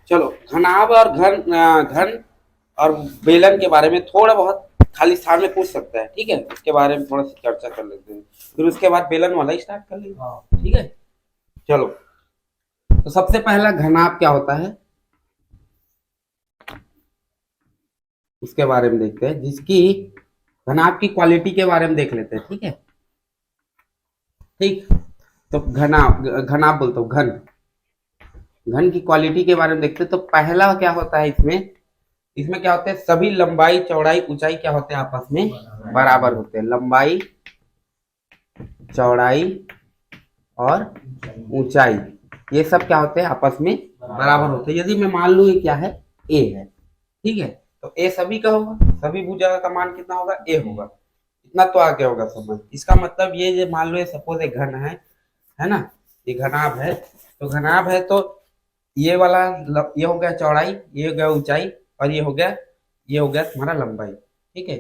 चलो घनाभ और घन और बेलन के बारे में थोड़ा बहुत खाली स्थान में पूछ सकता है, ठीक है, उसके बारे में थोड़ा सा चर्चा कर लेते हैं, फिर उसके बाद बेलन वाला ही स्टार्ट कर लेंगे, ठीक है। चलो, तो सबसे पहला घनाभ क्या होता है उसके बारे में देखते हैं, जिसकी घनाभ की क्वालिटी के बारे में देख लेते हैं, ठीक है। ठीक, तो घनाभ घनाभ बोलता हूँ, घन घन की क्वालिटी के बारे में देखते हैं। तो पहला क्या होता है इसमें, इसमें क्या होते हैं, सभी लंबाई चौड़ाई ऊंचाई क्या होते हैं, आपस में बराबर होते हैं। लंबाई चौड़ाई और ऊंचाई ये सब क्या होते हैं, आपस में बराबर होते हैं। यदि मैं मान लूं ये क्या है, ए है, ठीक है, तो ए सभी का होगा, सभी भुजा का मान कितना होगा, ए होगा। इतना तो आगे होगा समझ। इसका मतलब ये जो मान लो ये सपोज एक घन है ना, ये घनाभ है, तो घनाभ है तो ये वाला ये हो गया चौड़ाई, ये हो गया ऊंचाई, और ये हो गया तुम्हारा लंबाई, ठीक है।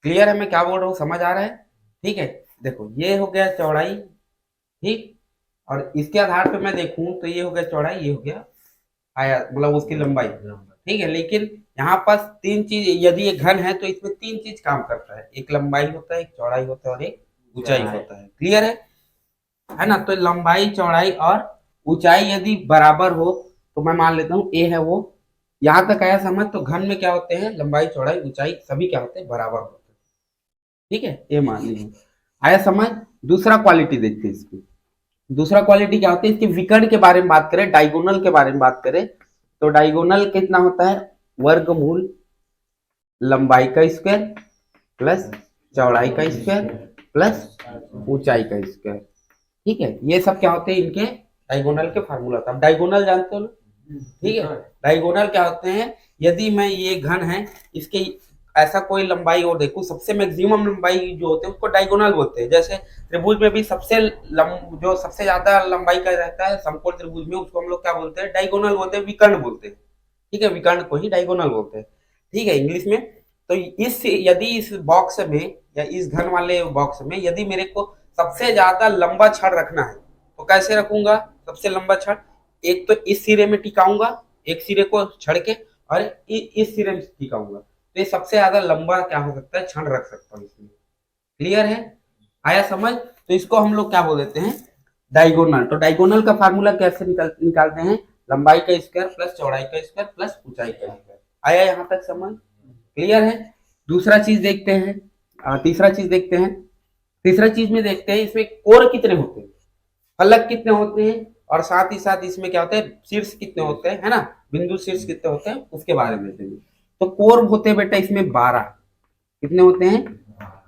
क्लियर है मैं क्या बोल रहा हूँ, समझ आ रहा है, ठीक है। देखो ये हो गया चौड़ाई, ठीक, और इसके आधार पे मैं देखूं तो ये हो गया चौड़ाई, ये हो गया आया मतलब उसकी लंबाई, ठीक है। लेकिन यहाँ पास तीन चीज, यदि ये घन है तो इसमें तीन चीज काम करता है, एक लंबाई होता है, एक चौड़ाई होता है और एक ऊंचाई होता है। क्लियर है ना। तो लंबाई चौड़ाई और ऊंचाई यदि बराबर हो तो मैं मान लेता हूँ ए है वो। यहाँ तक आया समझ। तो घन में क्या होते हैं, लंबाई चौड़ाई ऊंचाई सभी क्या होते हैं, बराबर होते हैं, ठीक है, ये मान लीजिए। आया समझ। दूसरा क्वालिटी देखते हैं इसकी। दूसरा क्वालिटी क्या होती है इसकी, विकर्ण के बारे में बात करें, डायगोनल के बारे में बात करें, तो डायगोनल कितना होता है, वर्गमूल लंबाई का स्क्वायर प्लस चौड़ाई का स्क्वायर प्लस ऊंचाई का स्क्वायर, ठीक है। ये सब क्या होते हैं, इनके डायगोनल के फार्मूला था। डायगोनल जानते हो ना, ठीक है। डायगोनल क्या होते हैं, यदि मैं ये घन है, इसके ऐसा कोई लंबाई और देखूं, सबसे मैक्सिमम लंबाई जो होते हैं उसको डायगोनल बोलते हैं। जैसे त्रिभुज में भी जो सबसे ज्यादा लंबाई का रहता है समकोण त्रिभुज में, उसको हम लोग क्या बोलते हैं, डायगोनल बोलते हैं, विकर्ण बोलते हैं, ठीक है। विकर्ण को ही डायगोनल बोलते हैं, ठीक है, इंग्लिश में। तो यदि इस बॉक्स में या इस घन वाले बॉक्स में यदि मेरे को सबसे ज्यादा लंबा छड़ रखना है तो कैसे रखूंगा, सबसे लंबा छड़ एक तो इस सिरे में टिकाऊंगा, एक सिरे को छड़ के, और इस सिरे में टिकाऊंगा, तो ये सबसे ज्यादा लंबा क्या हो सकता है, छड़ रख सकता हूँ इसमें। क्लियर है, आया समझ। तो इसको हम लोग क्या बोल देते हैं, डायगोनल। तो डायगोनल का फार्मूला कैसे निकालते हैं, लंबाई का स्क्वायर प्लस चौड़ाई का स्क्वायर प्लस ऊंचाई का स्क्वायर। आया यहाँ तक समझ, क्लियर है। दूसरा चीज देखते हैं, तीसरा चीज देखते हैं। तीसरा चीज में देखते हैं इसमें कोर कितने होते हैं, फलक कितने होते हैं, और साथ ही साथ इसमें क्या होता है, शीर्ष कितने होते हैं, है ना, बिंदु शीर्ष कितने होते हैं उसके बारे में देखेंगे। तो कोर होते हैं बेटा इसमें 12, कितने होते हैं,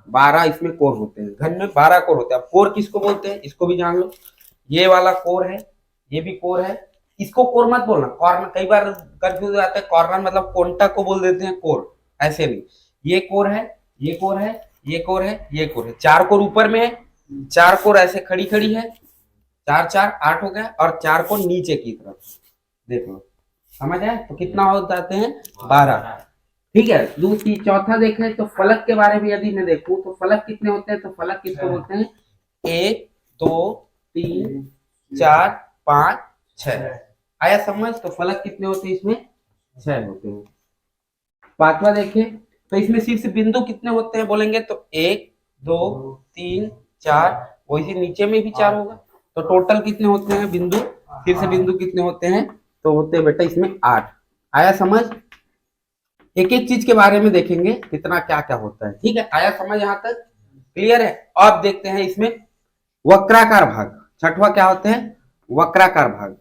12 इसमें कोर होते हैं। घन में 12 कोर होते हैं। अब कोर किसको बोलते हैं इसको भी जान लो। ये वाला कोर है, ये भी कोर है। इसको कोर मत बोलना, कॉर्नर, कई बार कंफ्यूज हो जाता है, कॉर्नर मतलब कोंटा को बोल देते हैं कोर, ऐसे नहीं। ये कोर है, ये कोर है, ये कोर है, ये कोर है। 4 कोर ऊपर में है, 4 कोर ऐसे खड़ी खड़ी है, 4 4 8 हो गया, और 4 कोर नीचे की तरफ, देख लो, समझ आए। तो कितना हो जाते हैं, 12, ठीक है। दूसरी चौथा देखें तो फलक के बारे में यदि मैं देखूं तो फलक कितने होते हैं, तो फलक किसको बोलते हैं, 1 2 3 4 5 6। आया समझ। तो फलक कितने होते हैं इसमें, 6 होते हैं। पांचवा देखें तो इसमें शीर्ष बिंदु कितने होते हैं बोलेंगे तो 1 2 3 4, वैसे नीचे में भी 4 होगा। तो टोटल कितने होते हैं बिंदु, शीर्ष बिंदु कितने होते हैं, तो होते हैं बेटा इसमें 8। आया समझ। एक एक चीज के बारे में देखेंगे कितना क्या क्या होता है, ठीक है। आया समझ यहाँ तक, क्लियर है। अब देखते हैं इसमें वक्राकार भाग। छठवा क्या होते हैं, वक्राकार भाग।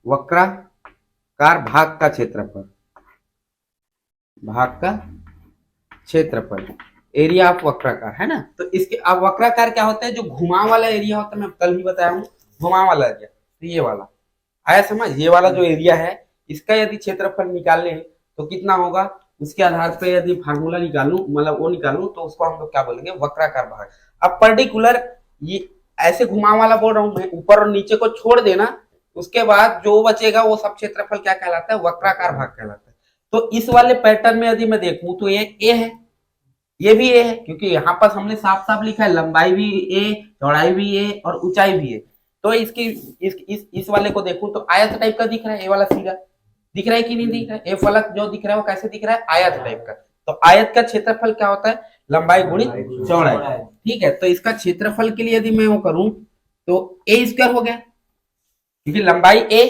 वक्राकार भाग का क्षेत्रफल, भाग का क्षेत्रफल, एरिया ऑफ वक्राकार, है ना। तो इसके अब वक्राकार क्या होता है, जो घुमाव वाला एरिया होता है, मैं कल ही बताया हूँ, घुमाव वाला एरिया, तो ये वाला। आया समझ। ये वाला जो एरिया है इसका यदि क्षेत्रफल निकाल लें तो कितना होगा, उसके आधार पर यदि फार्मूला निकालूं, मतलब वो निकालूं, तो उसको हम लोग क्या बोलेंगे, वक्राकार भाग। अब पर्टिकुलर ये ऐसे घुमाव वाला बोल रहा हूं मैं, ऊपर और नीचे को छोड़ देना, उसके बाद जो बचेगा वो सब क्षेत्रफल क्या कहलाता है, वक्राकार भाग कहलाता है। तो इस वाले पैटर्न में यदि मैं देखूं तो ये ए है, ये भी ए है, क्योंकि यहाँ पर हमने साफ साफ लिखा है लंबाई भी ए, चौड़ाई भी ए और ऊंचाई भी ए। तो इसकी इस वाले को देखूं तो आयत टाइप का दिख रहा है, ये वाला सीधा दिख रहा है कि नहीं दिख रहा है? ये फलक जो दिख रहा है वो कैसे दिख रहा है? आयत टाइप का। तो आयत का क्षेत्रफल क्या होता है? लंबाई गुणित चौड़ाई। ठीक है, तो इसका क्षेत्रफल के लिए यदि मैं वो करूं तो ए स्क्वायर हो गया, क्योंकि लंबाई ए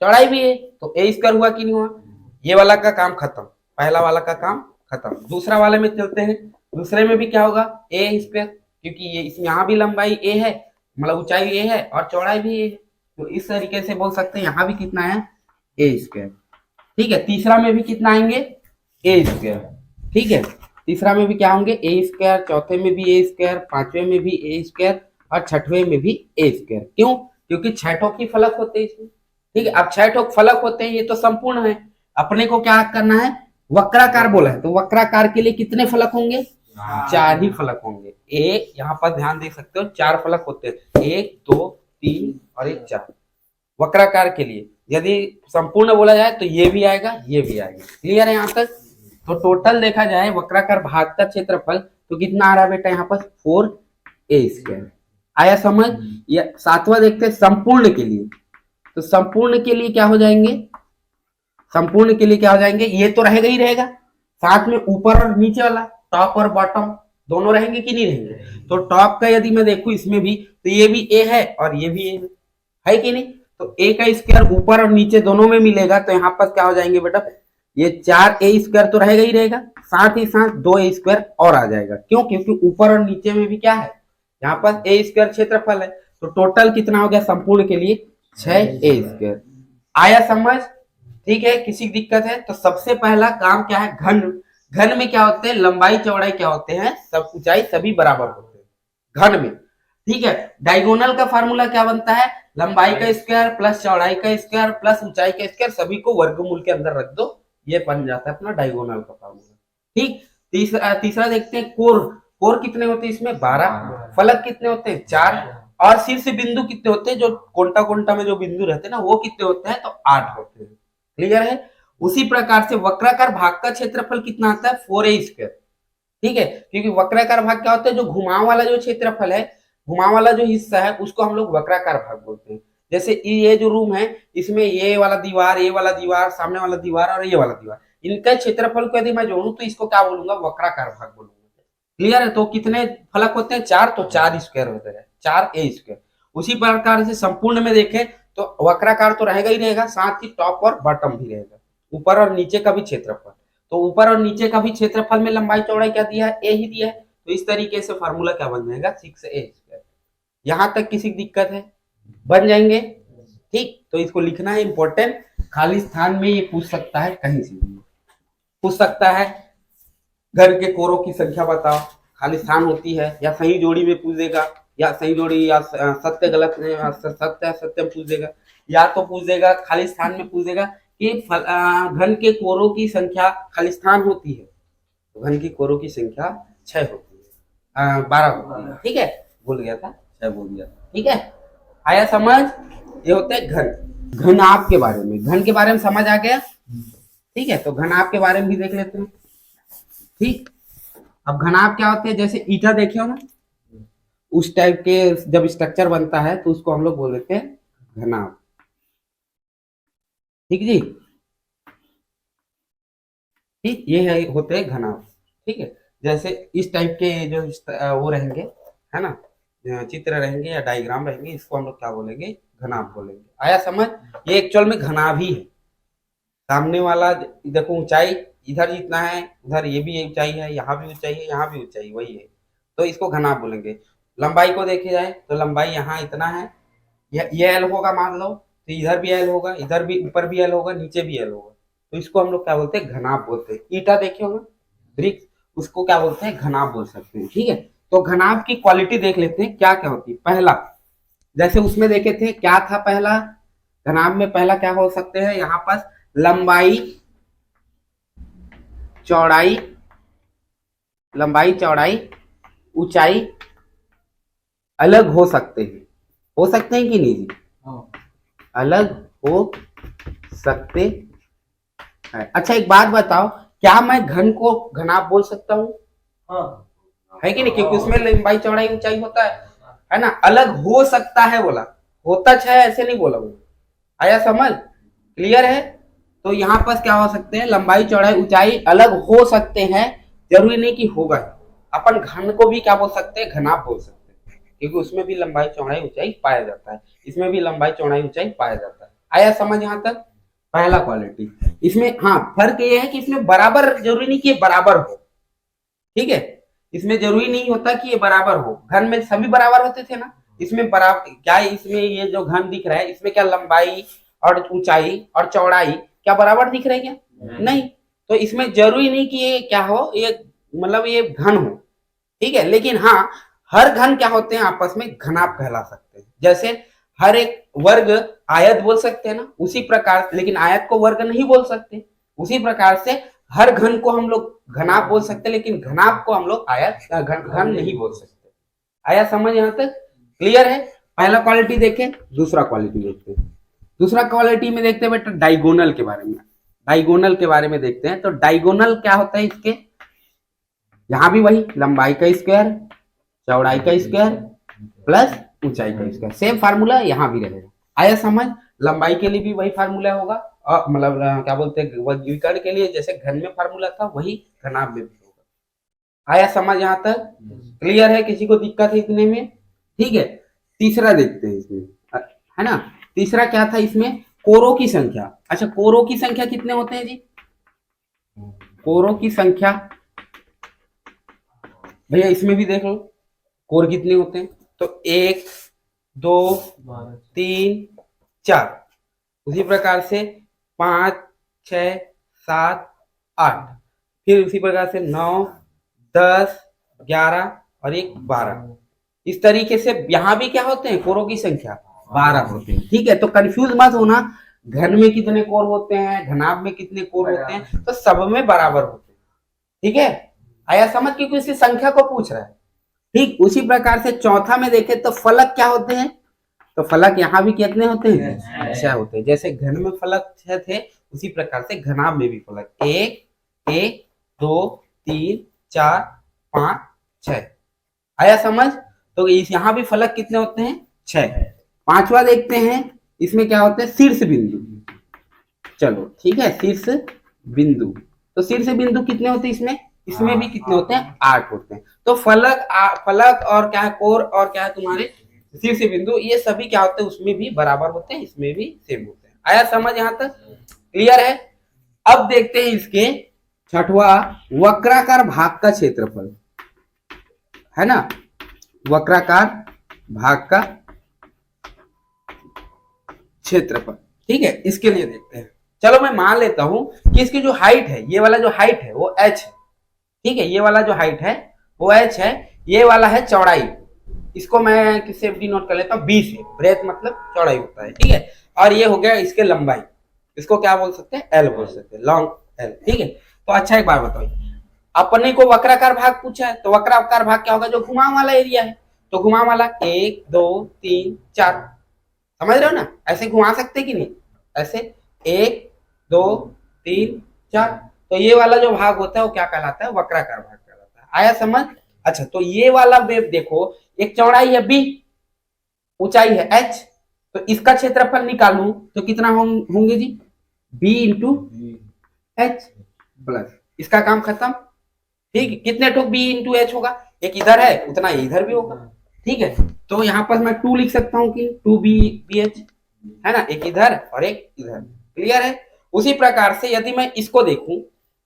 चौड़ाई भी ए, तो ए स्क्वायर हुआ कि नहीं हुआ? ये वाला का काम खत्म, पहला वाला का काम खत्म। दूसरा वाले में चलते हैं, दूसरे में भी क्या होगा? ए स्क्वायर, क्योंकि ये इसमें यहाँ भी लंबाई ए है, मतलब ऊंचाई ए है और चौड़ाई भी ए है, तो इस तरीके से बोल सकते हैं यहाँ भी कितना है? ए स्क्वायर। ठीक है, तीसरा में भी कितना आएंगे? ए स्क्वायर। ठीक है, तीसरा में भी क्या होंगे? ए स्क्वायर, चौथे में भी ए स्क्वायर, पांचवें में भी ए स्क्वायर और छठवें में भी ए स्क्वायर। क्यों? क्योंकि छह ठोक ही फलक होते हैं इसमें। ठीक है, अब छह ठोक फलक होते हैं, ये तो संपूर्ण है, अपने को क्या करना है? वक्राकार बोला है, तो वक्राकार के लिए कितने फलक होंगे? चार ही फलक होंगे। एक यहाँ पर ध्यान दे सकते हो, चार फलक होते हैं, 1 2 3 और 1 4 वक्राकार के लिए। यदि संपूर्ण बोला जाए तो ये भी आएगा, ये भी आएगा। क्लियर है यहाँ तक? तो टोटल देखा जाए वक्राकार भाग का क्षेत्रफल तो कितना आ रहा है बेटा यहाँ पर? 4a square. आया समझ? या सातवां देखते हैं संपूर्ण के लिए। तो संपूर्ण के लिए क्या हो जाएंगे? संपूर्ण के लिए क्या हो जाएंगे? ये तो रहेगा ही रहेगा, साथ में ऊपर और नीचे वाला, टॉप और बॉटम दोनों रहेंगे कि नहीं रहेंगे? तो टॉप का यदि मैं देखूं इसमें भी, तो ये भी ए है और ये भी ए है कि नहीं? तो ए का स्क्वायर ऊपर और नीचे दोनों में मिलेगा, तो यहाँ पर क्या हो जाएंगे बेटा? ये 4a स्क्वायर तो रहेगा ही रहेगा, साथ ही साथ 2a स्क्वायर और आ जाएगा। क्यों? क्योंकि ऊपर और नीचे में भी क्या है? यहाँ पर a स्क्वायर क्षेत्रफल है, तो टोटल कितना हो गया संपूर्ण के लिए? 6a square. आया समझ? ठीक है, किसी की दिक्कत है? तो सबसे पहला काम क्या है? घन। घन में क्या होते हैं? लंबाई चौड़ाई क्या होते हैं? सब ऊंचाई सभी बराबर होते हैं घन में। ठीक है, डायगोनल का फार्मूला क्या बनता है? लंबाई का स्क्वायर प्लस चौड़ाई का स्क्वायर प्लस ऊंचाई का स्क्वायर, सभी को वर्गमूल के अंदर रख दो, ये बन जाता है अपना डायगोनल का फार्मूला। ठीक, तीसरा देखते हैं कोर। कोर कितने होते हैं इसमें? 12। फलक कितने होते हैं? 4। और शीर्ष बिंदु कितने होते हैं? जो कोंटा कोंटा में जो बिंदु रहते हैं ना, वो कितने होते हैं? तो 8 होते हैं। क्लियर है? उसी प्रकार से वक्राकार भाग का क्षेत्रफल कितना आता है? 4a square. ठीक है, क्योंकि वक्राकार भाग क्या होता है? जो घुमाव वाला जो क्षेत्रफल है, घुमाव वाला जो हिस्सा है, उसको हम लोग वक्राकार भाग बोलते हैं। जैसे ये जो रूम है, इसमें ये वाला दीवार, ये वाला दीवार, सामने वाला दीवार और ये वाला दीवार, इनका क्षेत्रफल को यदि मैं जोड़ूं तो इसको क्या बोलूंगा? वक्राकार भाग बोलूंगा। क्लियर है? तो कितने फलक होते हैं? 4, तो 4 स्क्वायर होते हैं, 4a स्क्वायर। उसी प्रकार से संपूर्ण में देखें तो वक्राकार तो रहेगा ही रहेगा, साथ ही टॉप और बॉटम भी रहेगा, ऊपर और नीचे का भी क्षेत्रफल। तो ऊपर और नीचे का भी क्षेत्रफल में लंबाई चौड़ाई क्या दिया है? ए ही दिया है। तो इस तरीके से फार्मूला क्या बन जाएगा? 6a square. यहां तक किसी की दिक्कत है? बन जाएंगे? ठीक, तो इसको लिखना है, इंपॉर्टेंट। खाली स्थान में ये पूछ सकता है, कहीं से भी पूछ सकता है। घर के कोरों की संख्या बताओ, खाली स्थान होती है, या सही जोड़ी में पूछ देगा, या सही जोड़ी, या सत्य गलत में, सत्य सत्य पूछ देगा, या तो पूछ देगा खाली स्थान में पूछ देगा कि घन के कोरों की संख्या खाली स्थान होती है, तो घन की कोरों की संख्या 6 होती है, 12 होती है। ठीक है, भूल गया था, 6 बोल दिया था। ठीक है, आया समझ? ये होता है घन। घनाभ के बारे में, घन के बारे में समझ आ गया? ठीक है, तो घनाभ के बारे में भी देख लेते हैं। ठीक, अब घनाभ क्या होते हैं? जैसे ईटा देखे हो ना, उस टाइप के जब स्ट्रक्चर बनता है तो उसको हम लोग बोल देते हैं घनाभ। ठीक जी, ठीक, ये है होते हैं घनाभ। ठीक है, जैसे इस टाइप के जो वो रहेंगे, है ना, चित्र रहेंगे या डायग्राम रहेंगे, इसको हम लोग क्या बोलेंगे? घनाभ बोलेंगे। आया समझ? ये एक्चुअल में घनाभ ही है। सामने वाला देखो, ऊंचाई इधर जितना है, उधर ये भी ऊंचाई है, यहाँ भी ऊंचाई है, यहाँ भी ऊंचाई वही है, तो इसको घनाभ बोलेंगे। लंबाई को देखे जाए तो लंबाई यहाँ इतना है, ये एल होगा मान लो, तो इधर भी एल होगा, इधर भी, ऊपर भी एल होगा, नीचे भी एल होगा, तो इसको हम लोग क्या बोलते हैं? घनाभ बोलते हैं। ईटा देखे होगा, ब्रिक, उसको क्या बोलते हैं? घनाभ बोल सकते हैं। ठीक है, तो घनाभ की क्वालिटी देख लेते हैं क्या क्या होती है। पहला, जैसे उसमें देखे थे क्या था? पहला घनाभ में पहला क्या हो सकते हैं? यहाँ पर लंबाई चौड़ाई, लंबाई चौड़ाई ऊंचाई अलग हो सकते हैं। हो सकते हैं कि नहीं जी? अलग हो सकते हैं। अच्छा, एक बात बताओ, क्या मैं घन को घनाभ बोल सकता हूँ? है कि नहीं? क्योंकि उसमें लंबाई चौड़ाई ऊंचाई होता है ना। अलग हो सकता है बोला, होता 6 ऐसे नहीं बोला वो। आया समझ? क्लियर है? तो यहाँ पर क्या हो सकते हैं, लंबाई चौड़ाई ऊंचाई अलग हो सकते हैं, जरूरी नहीं कि होगा। अपन घन को भी क्या बोल सकते हैं, घनाभ बोल सकते हैं, क्योंकि उसमें भी लंबाई चौड़ाई ऊंचाई पाया जाता है, इसमें भी लंबाई चौड़ाई ऊंचाई पाया जाता है। आया समझ यहाँ तक? पहला क्वालिटी। इसमें हाँ फर्क ये है कि इसमें बराबर जरूरी नहीं कि ये बराबर हो, ठीक है, इसमें जरूरी नहीं होता कि ये बराबर हो। घन में सभी बराबर होते थे ना, इसमें बराबर क्या है, इसमें ये जो घन दिख रहा है इसमें क्या लंबाई और ऊंचाई और चौड़ाई क्या बराबर दिख रही है? नहीं। तो इसमें जरूरी नहीं कि ये क्या हो, ये मतलब ये घन हो, ठीक है, लेकिन हाँ हर घन क्या होते हैं आपस में घनाभ कहला सकते हैं। जैसे हर एक वर्ग आयत बोल सकते हैं ना, उसी प्रकार, लेकिन आयत को वर्ग नहीं बोल सकते, उसी प्रकार से हर घन को हम लोग घनाभ बोल सकते हैं, लेकिन घनाभ को हम लोग आयत घन नहीं बोल सकते। आया समझ यहाँ तक? क्लियर है? पहला क्वालिटी देखें, दूसरा क्वालिटी देखते हैं। दूसरा क्वालिटी में देखते हैं बेटा डायगोनल के बारे में। डायगोनल के बारे में देखते हैं। तो डायगोनल क्या होता है इसके, यहां भी वही लंबाई का स्क्वायर, चौड़ाई का स्क्वायर प्लस ऊंचाई का स्क्वायर, सेम फार्मूला यहाँ भी रहेगा। आया समझ? लंबाई के लिए भी वही फार्मूला होगा, और मतलब क्या बोलते हैं वर्गीकरण के लिए जैसे घन में फार्मूला था वही घनाभ में भी होगा। आया समझ यहाँ तक? क्लियर है? किसी को दिक्कत है इतने में? ठीक है। तीसरा देखते हैं इसमें, है ना। तीसरा क्या था इसमें, कोरों की संख्या। अच्छा कोरों की संख्या कितने होते हैं जी? कोरों की संख्या भैया इसमें भी देख लो, कोर कितने होते हैं। तो 1 2 3 4, उसी प्रकार से 5 6 7 8, फिर उसी प्रकार से 9 10 11 और 1 12। इस तरीके से यहाँ भी क्या होते हैं, कोरों की संख्या 12 होते हैं। ठीक है, तो कंफ्यूज मत होना, घन में कितने कोर होते हैं, घनाभ में कितने कोर होते हैं, तो सब में बराबर होते हैं। ठीक है, आया समझ? क्योंकि इसकी संख्या को पूछ रहा है। ठीक उसी प्रकार से चौथा में देखें तो फलक क्या होते हैं, तो फलक यहाँ भी कितने होते हैं, 6 होते हैं। जैसे घन में फलक 6 थे, उसी प्रकार से घनाभ में भी फलक 1 1 2 3 4 5 6। आया समझ? तो इस यहाँ भी फलक कितने होते हैं, 6। पांचवा देखते हैं, इसमें क्या होते हैं, शीर्ष बिंदु। चलो ठीक है, शीर्ष बिंदु। तो शीर्ष बिंदु कितने होते हैं इसमें, इसमें भी कितने होते हैं, 8 होते हैं। तो फलक फलक और क्या है, कोर और क्या है तुम्हारे शीर्ष बिंदु, ये सभी क्या होते हैं, उसमें भी बराबर होते हैं, इसमें भी सेम होते हैं। आया समझ यहाँ तक? क्लियर है? अब देखते हैं इसके छठवा, वक्राकार भाग का क्षेत्रफल, है ना। वक्राकार भाग का क्षेत्रफल, ठीक है, इसके लिए देखते हैं। चलो मैं मान लेता हूं कि इसकी जो हाइट है, ये वाला जो हाइट है वो h है, ठीक है, ये वाला जो हाइट है वो h है, ये वाला है चौड़ाई, इसको मैं किससे डिनोट कर लेता हूँ, b से। ब्रेथ मतलब चौड़ाई होता है, ठीक है, और ये हो गया इसके लंबाई, इसको क्या बोल सकते हैं, l बोल सकते हैं, लॉन्ग l, ठीक है। तो अच्छा एक बार बताओ, अपने को वक्राकार भाग पूछा है, तो वक्राकार भाग क्या होगा, जो घुमाव वाला एरिया है, तो घुमाव वाला 1 2 3 4, समझ रहे हो ना, ऐसे घुमा सकते कि नहीं, ऐसे 1 2 3 4, तो ये वाला जो भाग होता है वो क्या कहलाता है, वक्राकार भाग कहलाता है। आया समझ? अच्छा तो ये वाला वेव देखो, एक चौड़ाई है b, ऊंचाई है h, तो इसका क्षेत्रफल निकालूं तो कितना होंगे जी, b इंटू h प्लस, इसका काम खत्म। ठीक, कितने ठोक b इंटू h होगा, एक इधर है उतना इधर भी होगा, ठीक है। तो यहाँ पर मैं 2 लिख सकता हूँ कि 2b/h, है ना, एक इधर और एक इधर। क्लियर है? उसी प्रकार से यदि मैं इसको देखूं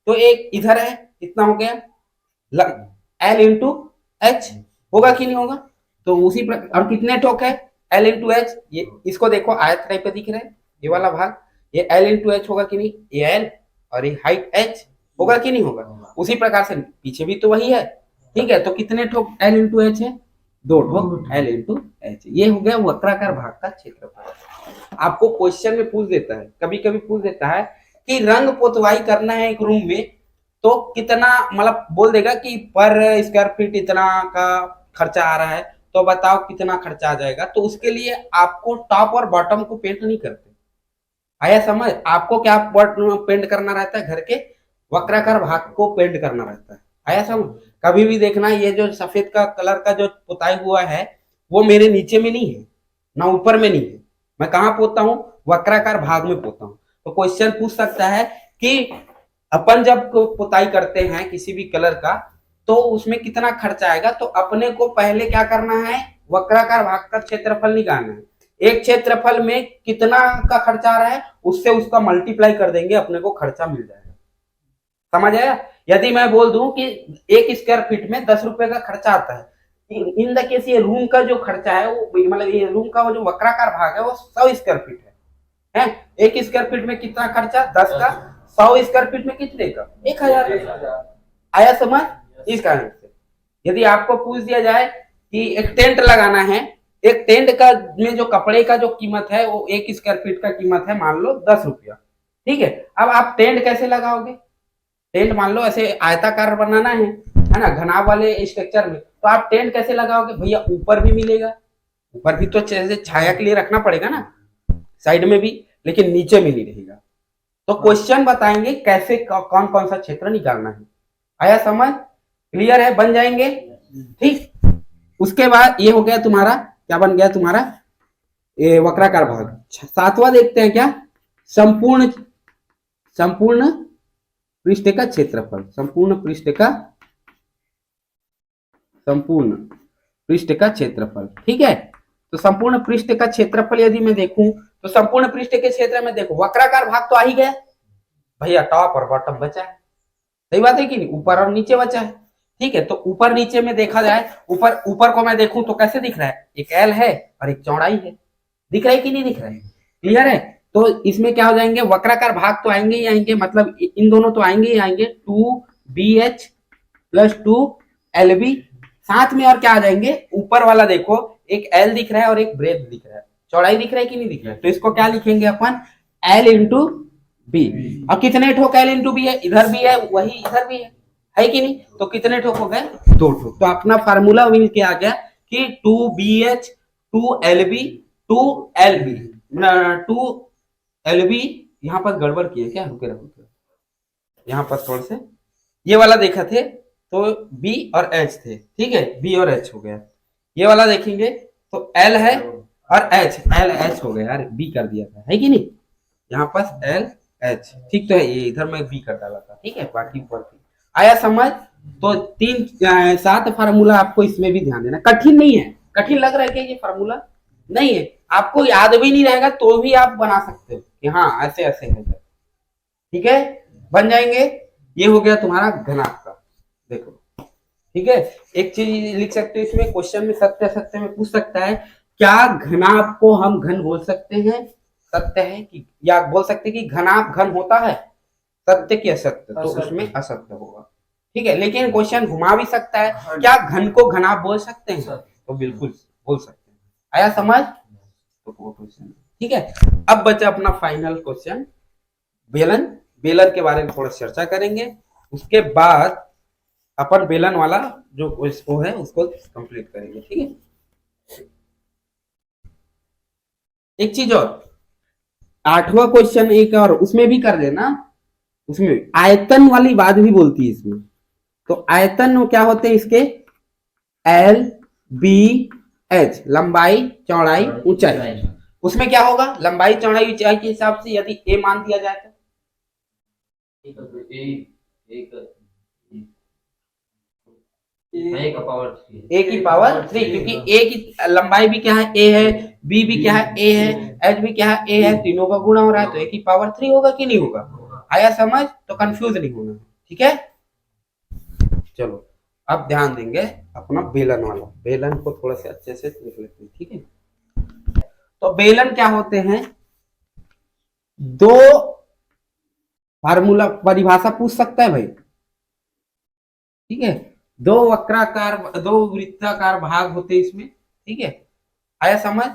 तो एक इधर है, कितना हो गया, l इंटू h, होगा कि नहीं होगा, तो उसी प्रकार, और कितने ठोक है, l इंटू h, ये इसको देखो आयत टाइप पे दिख रहा है ये वाला भाग, ये l इंटू h होगा कि नहीं, ये l और ये हाइट h होगा कि नहीं होगा। उसी प्रकार से पीछे भी तो वही है, ठीक है, तो कितने ठोक l इंटू h है, 2 ठोक l इंटू h। ये हो गया वक्राकार भाग का क्षेत्रफल। आपको क्वेश्चन में पूछ देता है, कभी कभी पूछ देता है कि रंग पोतवाई करना है एक रूम में, तो कितना, मतलब बोल देगा कि पर स्क्वायर फीट इतना का खर्चा आ रहा है, तो बताओ कितना खर्चा आ जाएगा। तो उसके लिए आपको टॉप और बॉटम को पेंट नहीं करते। आया समझ? आपको क्या पेंट करना रहता है, घर के वक्राकार भाग को पेंट करना रहता है। आया समझ? कभी भी देखना, ये जो सफेद का कलर का जो पुताई हुआ है वो मेरे नीचे में नहीं है, ना ऊपर में नहीं है। मैं कहाँ पोता हूँ? वक्राकार भाग में पोता हूँ। तो क्वेश्चन पूछ सकता है कि अपन जब पुताई करते हैं किसी भी कलर का तो उसमें कितना खर्चा आएगा, तो अपने को पहले क्या करना है, वक्राकार भाग का क्षेत्रफल निकालना है। एक क्षेत्रफल में कितना का खर्चा आ रहा है उससे उसका मल्टीप्लाई कर देंगे, अपने को खर्चा मिल जाएगा। समझ आया? यदि मैं बोल दूं कि 1 स्क्वायर फीट में 10 रुपए का खर्चा आता है, इन द केस ये रूम का जो खर्चा है वो मतलब ये रूम का वो जो वक्राकार भाग है वो 100 स्क्वायर फीट है। 1 स्क्वायर फीट में कितना खर्चा? 10 का। 100 स्क्वायर फीट में कितने का? 1000। आया समझ? इस कारण से यदि आपको पूछ दिया जाए कि एक टेंट लगाना है, एक टेंट का में जो कपड़े का जो कीमत है वो 1 स्क्वायर फीट का कीमत है मान लो 10 रुपया। ठीक है, अब आप टेंट कैसे लगाओगे? टेंट मान लो ऐसे आयताकार बनाना है ना, घनाभ वाले स्ट्रक्चर में, तो आप टेंट कैसे लगाओगे भैया? ऊपर भी मिलेगा, ऊपर भी तो छाया के लिए रखना पड़ेगा ना, साइड में भी, लेकिन नीचे में नहीं रहेगा। तो क्वेश्चन बताएंगे कैसे कौन कौन सा क्षेत्र निकालना है। आया समझ? क्लियर है? बन जाएंगे। ठीक, उसके बाद ये हो गया तुम्हारा, क्या बन गया तुम्हारा? ये वक्राकार भाग। 7वां देखते हैं क्या? संपूर्ण पृष्ठ का क्षेत्रफल। संपूर्ण पृष्ठ का क्षेत्रफल। ठीक है, तो संपूर्ण पृष्ठ का क्षेत्रफल यदि मैं देखूं तो संपूर्ण पृष्ठ के क्षेत्र में देखो वक्राकार भाग तो आ ही गया भैया, टॉप और बॉटम बचा है। सही बात है कि नहीं? ऊपर और नीचे बचा है। ठीक है, तो ऊपर नीचे में देखा जाए, ऊपर को मैं देखूं तो कैसे दिख रहा है? एक एल है और एक चौड़ाई है। दिख रहा है कि नहीं दिख रहा है? क्लियर है? तो इसमें क्या हो जाएंगे? वक्राकार भाग तो आएंगे ही आएंगे, मतलब इन दोनों तो आएंगे ही आएंगे। 2BH plus 2LB। साथ में और क्या आ जाएंगे? ऊपर वाला देखो, एक L दिख रहा है और एक ब्रेथ दिख रहा है, चौड़ाई दिख रहा है कि नहीं दिख रहा है? तो इसको क्या लिखेंगे अपन? L into B. और कितने ठोक L इंटू बी है? इधर भी है वही इधर भी है कि नहीं? तो कितने ठोक हो गए? 2 ठोक। तो अपना फार्मूला मिल के आ गया कि 2BH 2LB 2LB 2LB। यहाँ पर गड़बड़ की है क्या? रुके रहो, यहाँ पर थोड़े से ये वाला देखा थे तो B और H थे। ठीक है, B और H हो गया। ये वाला देखेंगे तो L है और H, LH हो गया यार, B कर दिया था, है कि नहीं? यहाँ पर LH ठीक तो है, ये इधर मैं B कर डाला था। ठीक है, बाकी ऊपर थी। आया समझ? तो 7 फार्मूला आपको इसमें भी ध्यान देना। कठिन नहीं है। कठिन लग रहा है कि ये फार्मूला नहीं है, आपको याद भी नहीं रहेगा तो भी आप बना सकते हो कि हाँ ऐसे ऐसे है। ठीक है, बन जाएंगे। ये हो गया तुम्हारा घनाभ का। देखो, ठीक है, एक चीज लिख सकते हो इसमें, क्वेश्चन में सत्य असत्य में पूछ सकता है, क्या घनाभ को हम घन बोल सकते हैं? सत्य है कि, या बोल सकते हैं कि घनाभ घन होता है? सत्य की असत्य? तो उसमें असत्य होगा। ठीक है, लेकिन क्वेश्चन घुमा भी सकता है, क्या घन को घनाभ बोल सकते हैं? तो बिल्कुल बोल सकते हैं। आया समझ? तो वो क्वेश्चन ठीक है। अब बचा अपना फाइनल क्वेश्चन, बेलन। बेलन के बारे में थोड़ा चर्चा करेंगे, उसके बाद अपन बेलन वाला जो वो है उसको कंप्लीट करेंगे। ठीक है, एक चीज और, 8वां क्वेश्चन एक और उसमें भी कर देना, उसमें आयतन वाली बात भी बोलती है इसमें। तो आयतन क्या होते हैं इसके? L B H, लंबाई चौड़ाई ऊंचाई। उसमें क्या होगा? लंबाई चौड़ाई ऊंचाई के हिसाब से यदि A मान दिया जाए तो A की पावर 3, क्योंकि A की लंबाई भी क्या है? A है, B भी क्या है? A है, H भी क्या है? A है, तीनों का गुणा हो रहा है तो A की पावर 3 होगा कि नहीं होगा? आया समझ? तो कंफ्यूज नहीं होना। ठीक है, चलो अब ध्यान देंगे अपना बेलन वाला। बेलन को थोड़ा सा अच्छे से देख लेते हैं। ठीक है, तो बेलन क्या होते हैं? 2 फार्मूला परिभाषा पूछ सकता है भाई। ठीक है, 2 वृत्ताकार भाग होते हैं इसमें। ठीक है, आया समझ?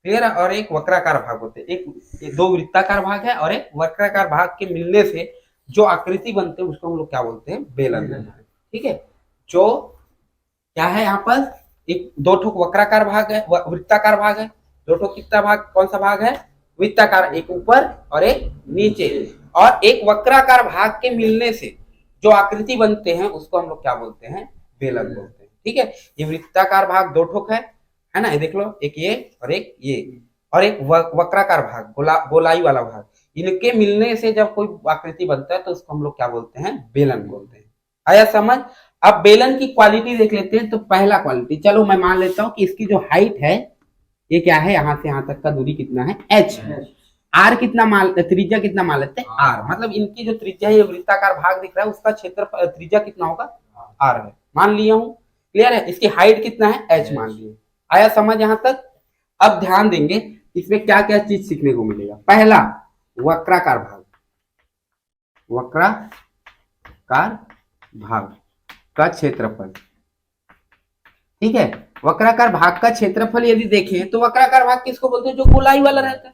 क्लियर? और एक वक्राकार भाग होते हैं। एक 2 वृत्ताकार भाग है और एक वक्राकार भाग के मिलने से जो आकृति बनते हैं उसको हम लोग क्या बोलते हैं? बेलन। ठीक है, जो क्या है यहाँ पर? एक 2 ठोक वक्राकार भाग है, वृत्ताकार भाग है। 2 ठोक कितना भाग? कौन सा भाग है? वृत्ताकार, एक ऊपर और एक नीचे। और एक वक्राकार भाग के मिलने से जो आकृति बनते हैं उसको हम लोग क्या बोलते हैं? बेलन बोलते हैं। ठीक है, ये वृत्ताकार भाग 2 ठोक है है ना, ये देख लो, एक ये और एक ये, और एक वक्राकार भाग, गोलाई वाला भाग, इनके मिलने से जब कोई आकृति बनता है तो उसको हम लोग क्या बोलते हैं, बेलन बोलते हैं। आया समझ। अब बेलन की क्वालिटी देख लेते हैं। तो पहला क्वालिटी, चलो मैं मान लेता हूं कि इसकी जो हाइट है ये क्या है, यहां से यहां तक का दूरी कितना है, h है। आर कितना मान, त्रिज्या कितना मान लेते हैं, आर, मतलब इनकी जो त्रिज्या है, ये वृत्ताकार भाग दिख रहा है, उसका क्षेत्र त्रिज्या कितना होगा, आर है, मान लिया हूं। क्लियर है। इसकी हाइट कितना है, h मान लिए। आया समझ यहां तक। अब ध्यान देंगे इसमें क्या क्या चीज सीखने को मिलेगा। पहला, वक्राकार भाग, वक्राकार भाग का क्षेत्रफल। ठीक है, वक्राकार भाग का क्षेत्रफल यदि देखें तो वक्राकार भाग किसको बोलते हैं, जो गोलाई वाला रहता है,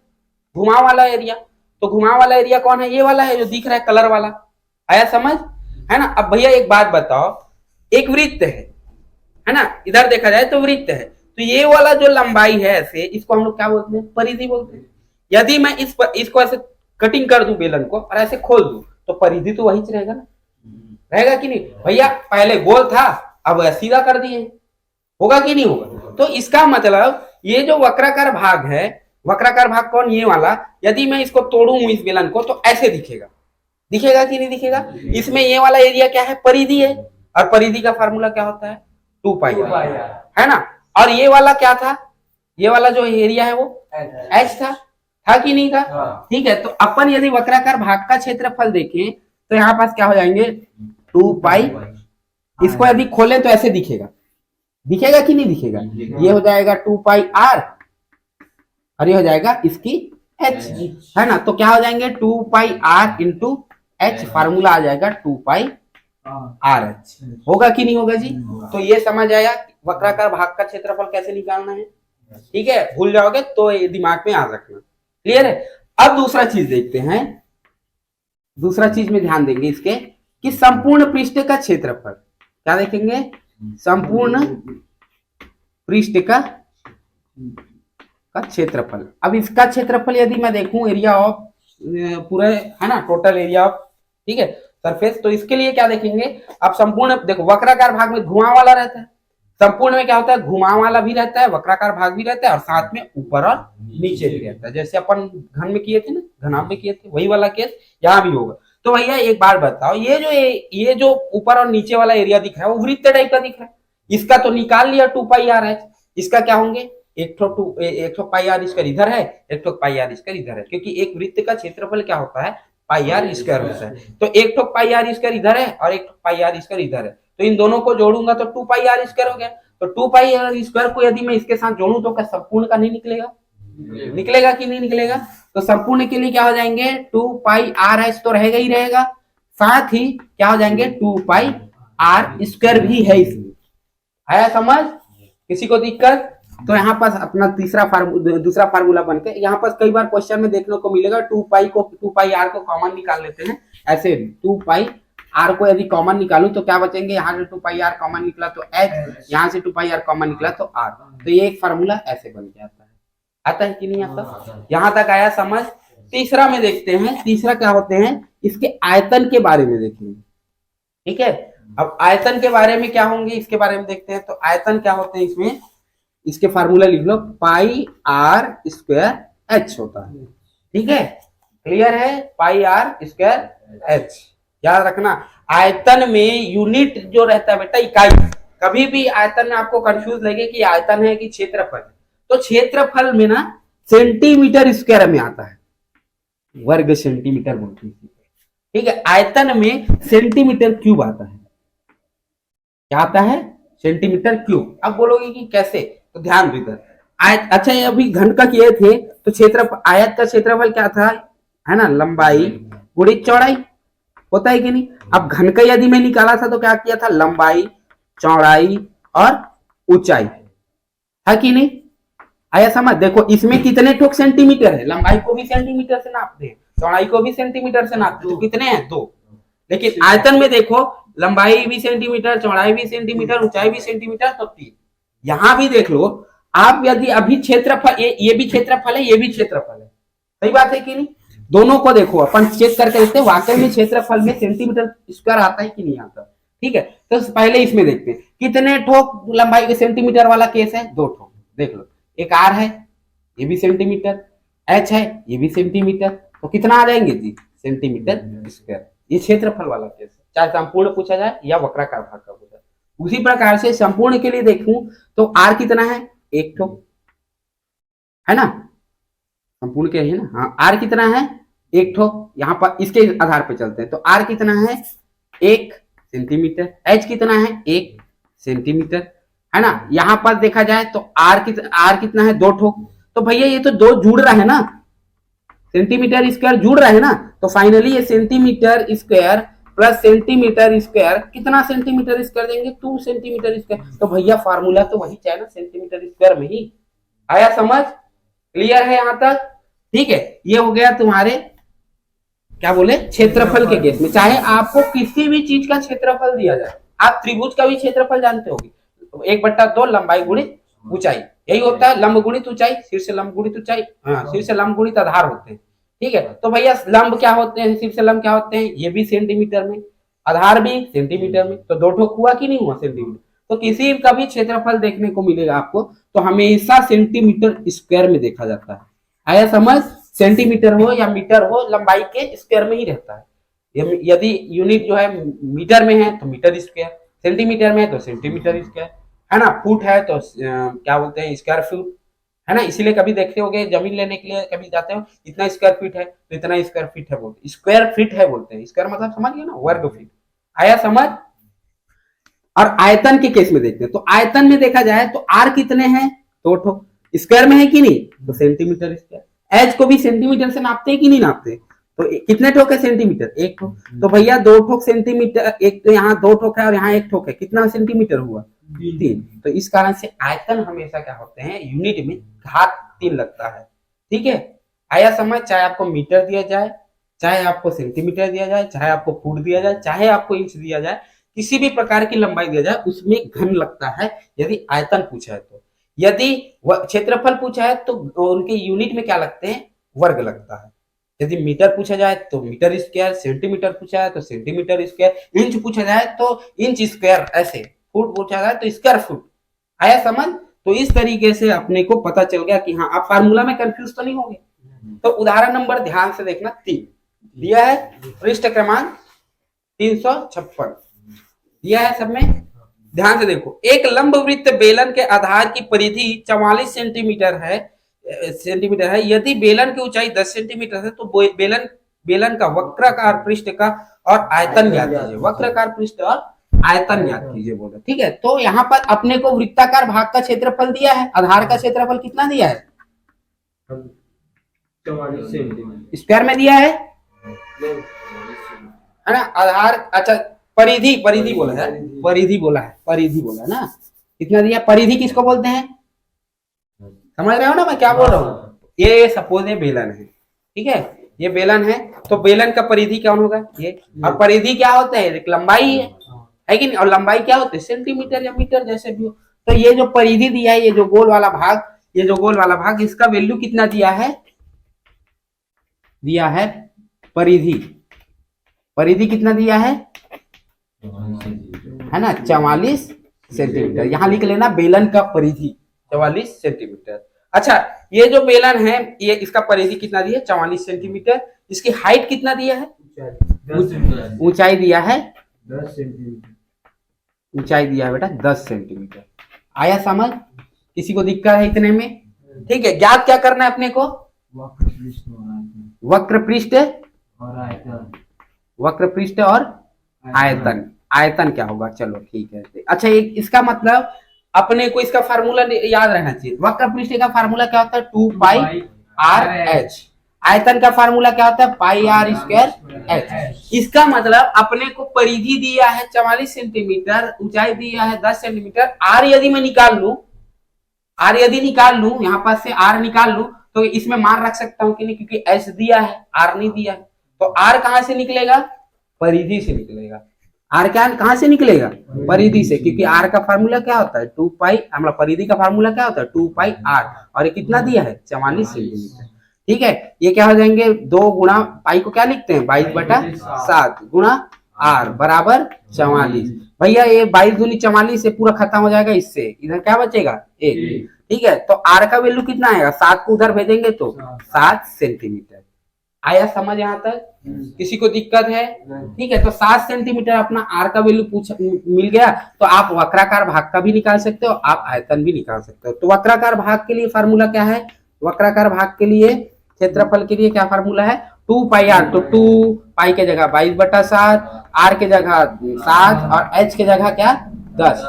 घुमाव वाला एरिया। तो घुमाव वाला एरिया कौन है, ये वाला है जो दिख रहा है कलर वाला। आया समझ, है ना। अब भैया एक बात बताओ, एक वृत्त है ना, इधर देखा जाए तो वृत्त है, तो ये वाला जो लंबाई है ऐसे, इसको हम लोग क्या बोलते हैं, परिधि बोलते हैं। यदि मैं इसको ऐसे कटिंग कर दूं बेलन को और ऐसे खोल दूं तो परिधि तो वही रहेगा ना, रहेगा कि नहीं भैया। पहले गोल था, अब सीधा कर दिए, होगा कि नहीं होगा। तो इसका मतलब ये जो वक्राकार भाग है, वक्राकार भाग कौन, ये वाला, यदि मैं इसको तोड़ूं इस बेलन को तो ऐसे दिखेगा, दिखेगा कि नहीं दिखेगा। इसमें ये वाला एरिया क्या है, परिधि है, और परिधि का फार्मूला क्या होता है, 2 पाई, है ना। और ये वाला क्या था, ये वाला जो एरिया है वो h था कि नहीं था। ठीक है, तो अपन यदि वक्राकार भाग का क्षेत्रफल देखें तो यहाँ पास क्या हो जाएंगे, 2 पाई। इसको यदि खोलें तो ऐसे दिखेगा, दिखेगा कि नहीं दिखेगा। ये हो जाएगा 2 पाई r, और ये हो जाएगा इसकी h, है ना। तो क्या हो जाएंगे, 2 पाई r इंटू h, फार्मूला आ जाएगा 2 पाई r h। होगा कि नहीं होगा जी। तो ये समझ आया वक्राकार भाग का क्षेत्रफल कैसे निकालना है। ठीक है, भूल जाओगे तो ये दिमाग में याद रखना। क्लियर है। अब दूसरा चीज देखते हैं, दूसरा चीज में ध्यान देंगे इसके, कि संपूर्ण पृष्ठ का क्षेत्रफल। क्या देखेंगे, संपूर्ण पृष्ठ का क्षेत्रफल। अब इसका क्षेत्रफल यदि मैं देखूं, एरिया ऑफ पूरे, है ना, टोटल एरिया ऑफ, ठीक है, सरफेस। तो इसके लिए क्या देखेंगे, अब संपूर्ण देखो, वक्राकार भाग में घुमाव वाला रहता है, संपूर्ण में क्या होता है, घुमाव वाला भी रहता है, वक्राकार भाग भी रहता है, और साथ में ऊपर और नीचे भी रहता है। जैसे अपन घन में किए थे ना, घनाभ में किए थे, वही वाला केस यहाँ भी होगा। तो भैया एक बार बताओ, ये जो ऊपर और नीचे वाला एरिया दिख रहा है वो वृत्त टाइप का दिख रहा है, इसका तो निकाल लिया 2 पाई r h। इसका क्या होंगे, एक ठो पाई r स्क्वायर इधर है, एक ठो पाई r स्क्वायर इधर है, क्योंकि एक वृत्त का क्षेत्रफल क्या होता है, पाई r स्क्वायर होता है। तो एक ठो पाई r स्क्वायर इधर है और एक ठो पाई r स्क्वायर इधर है, तो इन दोनों को जोड़ूंगा तो 2 पाई r स्क्वायर हो गया। तो 2 पाई r स्क्वायर को यदि मैं इसके साथ जोड़ूं तो क्या संपूर्ण का नहीं निकलेगा, निकलेगा कि नहीं निकलेगा। तो संपूर्ण के लिए क्या हो जाएंगे, 2 पाई r h तो रहेगा ही रहेगा, साथ ही क्या हो जाएंगे, 2 पाई r स्क्वायर भी है इसमें। आया समझ, किसी को दिक्कत। तो यहाँ पास अपना दूसरा फार्मूला बनके, यहाँ पास कई बार क्वेश्चन में देखने को मिलेगा 2 पाई r को कॉमन निकाल लेते हैं ऐसे। 2 पाई r को यदि कॉमन निकालूं तो क्या बचेंगे, यहाँ से 2 पाई r कॉमन निकला तो h, यहाँ से 2 पाई r कॉमन निकला तो r। तो ये एक फार्मूला ऐसे बन के आता है। आता है कि नहीं आता, यहाँ तक आया समझ। तीसरा में देखते हैं, तीसरा क्या होते हैं, इसके आयतन के बारे में देखेंगे। ठीक है, अब आयतन के बारे में क्या होंगे इसके बारे में देखते हैं। तो आयतन क्या होते हैं इसमें, इसके फार्मूला लिख लो, पाई r स्क्वायर h होता है। ठीक है, क्लियर है, पाई r स्क्वायर h। याद रखना, आयतन में यूनिट जो रहता है बेटा, इकाई। कभी भी आयतन में आपको कंफ्यूज लगे कि आयतन है कि क्षेत्रफल, तो क्षेत्रफल में ना सेंटीमीटर स्क्वायर में आता है, वर्ग सेंटीमीटर बोलते हैं। ठीक है, आयतन में सेंटीमीटर क्यूब आता है। क्या आता है, सेंटीमीटर क्यूब। अब बोलोगे कि कैसे, तो ध्यान दो इधर। अच्छा, ये अभी घन का किए थे तो क्षेत्रफल, आयत का क्षेत्रफल क्या था, है ना, लंबाई गुणित चौड़ाई, होता है कि नहीं। अब घन का यदि मैं निकाला था तो क्या किया था, लंबाई, चौड़ाई और ऊंचाई, है कि नहीं। आया समझ। देखो इसमें कितने ठोक सेंटीमीटर है, लंबाई को भी सेंटीमीटर से नापते हैं, चौड़ाई को भी सेंटीमीटर से नापते हैं, तो कितने हैं, 2। लेकिन आयतन में देखो, लंबाई भी सेंटीमीटर, चौड़ाई भी सेंटीमीटर, ऊंचाई भी सेंटीमीटर, तो 3। यहां भी देख लो आप, यदि अभी क्षेत्रफल, ये भी क्षेत्रफल है, ये भी क्षेत्रफल है, सही बात है कि नहीं। दोनों को देखो, अपन चेक करके देखते हैं वाकई में क्षेत्रफल में सेंटीमीटर स्क्वायर आता है कि नहीं आता। ठीक है, तो पहले इसमें देखते हैं कितने ठोक लंबाई के सेंटीमीटर वाला केस है, 2 ठोक। देख लो, एक आर है ये भी सेंटीमीटर, एच है ये भी सेंटीमीटर, तो कितना आ जाएंगे जी, सेंटीमीटर स्क्वायर। ये क्षेत्रफल वाला केस है, चाहे संपूर्ण पूछा जाए या वक्राकार भाग का पूछा जाए। उसी प्रकार से संपूर्ण के लिए देखूं तो आर कितना है, एक ठो है ना, संपूर्ण के है ना, हाँ आर कितना है, एक ठो, यहाँ पर इसके आधार पर चलते हैं, तो आर कितना है, 1 सेंटीमीटर, एच कितना है, 1 सेंटीमीटर, है ना। यहां पर देखा जाए तो आर कितना है, 2 ठो, तो भैया ये तो 2 जुड़ रहा है ना, सेंटीमीटर स्क्वायर जुड़ रहा है ना, तो फाइनली ये centimetre square plus centimetre square कितना सेंटीमीटर स्क्वायर देंगे, 2 सेंटीमीटर स्क्वायर। तो भैया फार्मूला तो वही चाहिए ना, सेंटीमीटर स्क्वायर में ही। आया समझ, क्लियर है यहां तक, ठीक है। ये हो गया तुम्हारे क्या बोले, क्षेत्रफल के केस में। चाहे आपको किसी भी चीज का क्षेत्रफल दिया जाए, आप त्रिभुज का भी क्षेत्रफल जानते होगे, 1/2 लंबाई गुणित ऊंचाई, यही होता है, लंब गुणित ऊंचाई, शीर्ष लंब गुणित ऊंचाई, शीर्ष लंब गुणित आधार होते हैं, ठीक है। तो भैया लंब क्या होते हैं, शीर्ष लंब क्या होते हैं, ये भी सेंटीमीटर में, आधार भी सेंटीमीटर में, तो 2 ठोक हुआ कि नहीं हुआ, सेंटीमीटर। तो किसी का भी क्षेत्रफल देखने को मिलेगा आपको तो हमेशा सेंटीमीटर स्क्वायर में देखा जाता है। आया समझ, सेंटीमीटर हो या मीटर हो, लंबाई के स्क्वायर में ही रहता है। यदि यूनिट जो है मीटर में है तो मीटर स्क्वायर, सेंटीमीटर में है तो सेंटीमीटर स्क्वायर, है ना। फुट है तो क्या बोलते हैं, स्क्वायर फुट, है ना। इसीलिए कभी देखते होगे जमीन लेने के लिए कभी जाते हो, इतना स्क्वायर फीट है तो इतना स्क्वायर फीट है बोलते, स्क्वायर फीट है बोलते हैं, स्क्वायर मतलब समझ गए ना, वर्ग फीट। आया समझ। और आयतन के केस में देखते हैं, तो आयतन में देखा जाए तो आर कितने हैं, 2 ठो, स्क्वायर में है कि नहीं, तो सेंटीमीटर स्क्वायर। एच को भी सेंटीमीटर से नापते हैं कि नहीं नापते, तो कितने ठोक है सेंटीमीटर, 1 ठोक, तो भैया 2 ठोक सेंटीमीटर, एक तो यहाँ 2 ठोक है और यहाँ 1 ठोक है, कितना सेंटीमीटर हुआ, 3। तो इस कारण से आयतन हमेशा क्या होते हैं, यूनिट में घात 3 लगता है, ठीक है। आया समझ, चाहे आपको मीटर दिया जाए, चाहे आपको सेंटीमीटर दिया जाए, चाहे आपको फुट दिया जाए, चाहे आपको इंच दिया जाए, किसी भी प्रकार की लंबाई दिया जाए उसमें घन लगता है, यदि आयतन पूछा है तो। यदि क्षेत्रफल पूछा है तो उनके यूनिट में क्या लगते हैं, वर्ग लगता है। यदि मीटर पूछा जाए तो मीटर स्क्वायर, सेंटीमीटर पूछा है तो सेंटीमीटर स्क्वायर, इंच पूछा जाए तो इंच स्क्वायर, ऐसे फुट पूछा जाए तो स्क्वायर फुट। आया समझ। तो इस तरीके से अपने को पता चल गया कि हाँ, आप फार्मूला में कंफ्यूज तो नहीं होंगे। तो उदाहरण नंबर ध्यान से देखना, 3 दिया है, पृष्ठ क्रमांक 356 दिया है सब में, ध्यान से देखो। एक लंबवृत्त बेलन के आधार की परिधि 44 सेंटीमीटर है, यदि बेलन की ऊंचाई 10 सेंटीमीटर है तो बेलन का वक्राकार पृष्ठ का और आयतन ज्ञात कीजिए, वक्राकार पृष्ठ और आयतन ज्ञात कीजिए बोले, ठीक है। तो यहाँ पर अपने को वृत्ताकार भाग का क्षेत्रफल दिया है, आधार का क्षेत्रफल कितना दिया है, 44 सेंटीमीटर स्क्वायर में दिया है ना, आधार, अच्छा परिधि बोला है, परिधि बोला है ना, कितना दिया, परिधि किसको बोलते हैं, समझ रहे हो ना मैं क्या बोल रहा हूँ। ये सपोज ये बेलन है, ठीक है, ये बेलन है, तो बेलन का परिधि क्या होगा, ये। और परिधि क्या होता है, एक लंबाई है कि नहीं, और लंबाई क्या होती है, सेंटीमीटर या मीटर जैसे भी हो। तो ये जो परिधि दिया है, ये जो गोल वाला भाग, इसका वैल्यू कितना दिया है परिधि कितना दिया है ना, 44 सेंटीमीटर। यहां लिख लेना बेलन का परिधि 44 सेंटीमीटर। अच्छा, ये जो बेलन है, ये इसका परिधि कितना दिया है, 44 सेंटीमीटर। इसकी हाइट कितना दिया है, ऊंचाई दिया है 10 सेंटीमीटर, ऊंचाई दिया है बेटा 10 सेंटीमीटर। आया समझ, किसी को दिक्कत है इतने में, ठीक है। ज्ञात क्या करना है अपने को, वक्र पृष्ठ और आयतन। आयतन क्या होगा, चलो ठीक है। अच्छा, इसका मतलब अपने को इसका फार्मूला याद रहना चाहिए। वक्र पृष्ठ का फार्मूला क्या होता है, 2 पाई आर एच। आयतन का फार्मूला क्या होता है, पाई आर स्क्वायर एच। इसका मतलब अपने को परिधि दिया है 44 सेंटीमीटर, ऊंचाई दिया है 10 सेंटीमीटर। आर यदि मैं निकाल लूं, यहाँ पास से आर निकाल लूं, तो इसमें मान रख सकता हूं कि नहीं, क्योंकि एच दिया है, आर नहीं दिया है। तो आर कहां से निकलेगा, परिधि से निकलेगा। आर कहां से निकलेगा, परिधि से, क्योंकि आर का फार्मूला क्या होता है, 2 पाई, हमारा परिधि का फार्मूला क्या होता है, 2 पाई आर, और ये कितना दिया है, 44 सेंटीमीटर, ठीक है। ये क्या हो जाएंगे, 2 गुणा पाई को क्या लिखते हैं, 22/7 गुणा आर बराबर 44। भैया ये 22 दूनी 44 से पूरा खत्म हो जाएगा, इससे इधर क्या बचेगा, 1। ठीक है, तो आर का वैल्यू कितना आएगा, 7 को उधर भेजेंगे तो 7 सेंटीमीटर। आया समझ यहाँ तक? किसी को दिक्कत है? ठीक है, तो 7 सेंटीमीटर अपना आर का वैल्यू मिल गया। तो आप वक्राकार भाग का भी निकाल सकते हो, आप आयतन भी निकाल सकते हो। तो वक्राकार भाग के लिए फार्मूला क्या है, वक्राकार भाग के लिए क्षेत्रफल के लिए क्या फार्मूला है, 2 पाई आर। तो 2 पाई के जगह 22/7, आर के जगह 7 और एच के जगह क्या 10।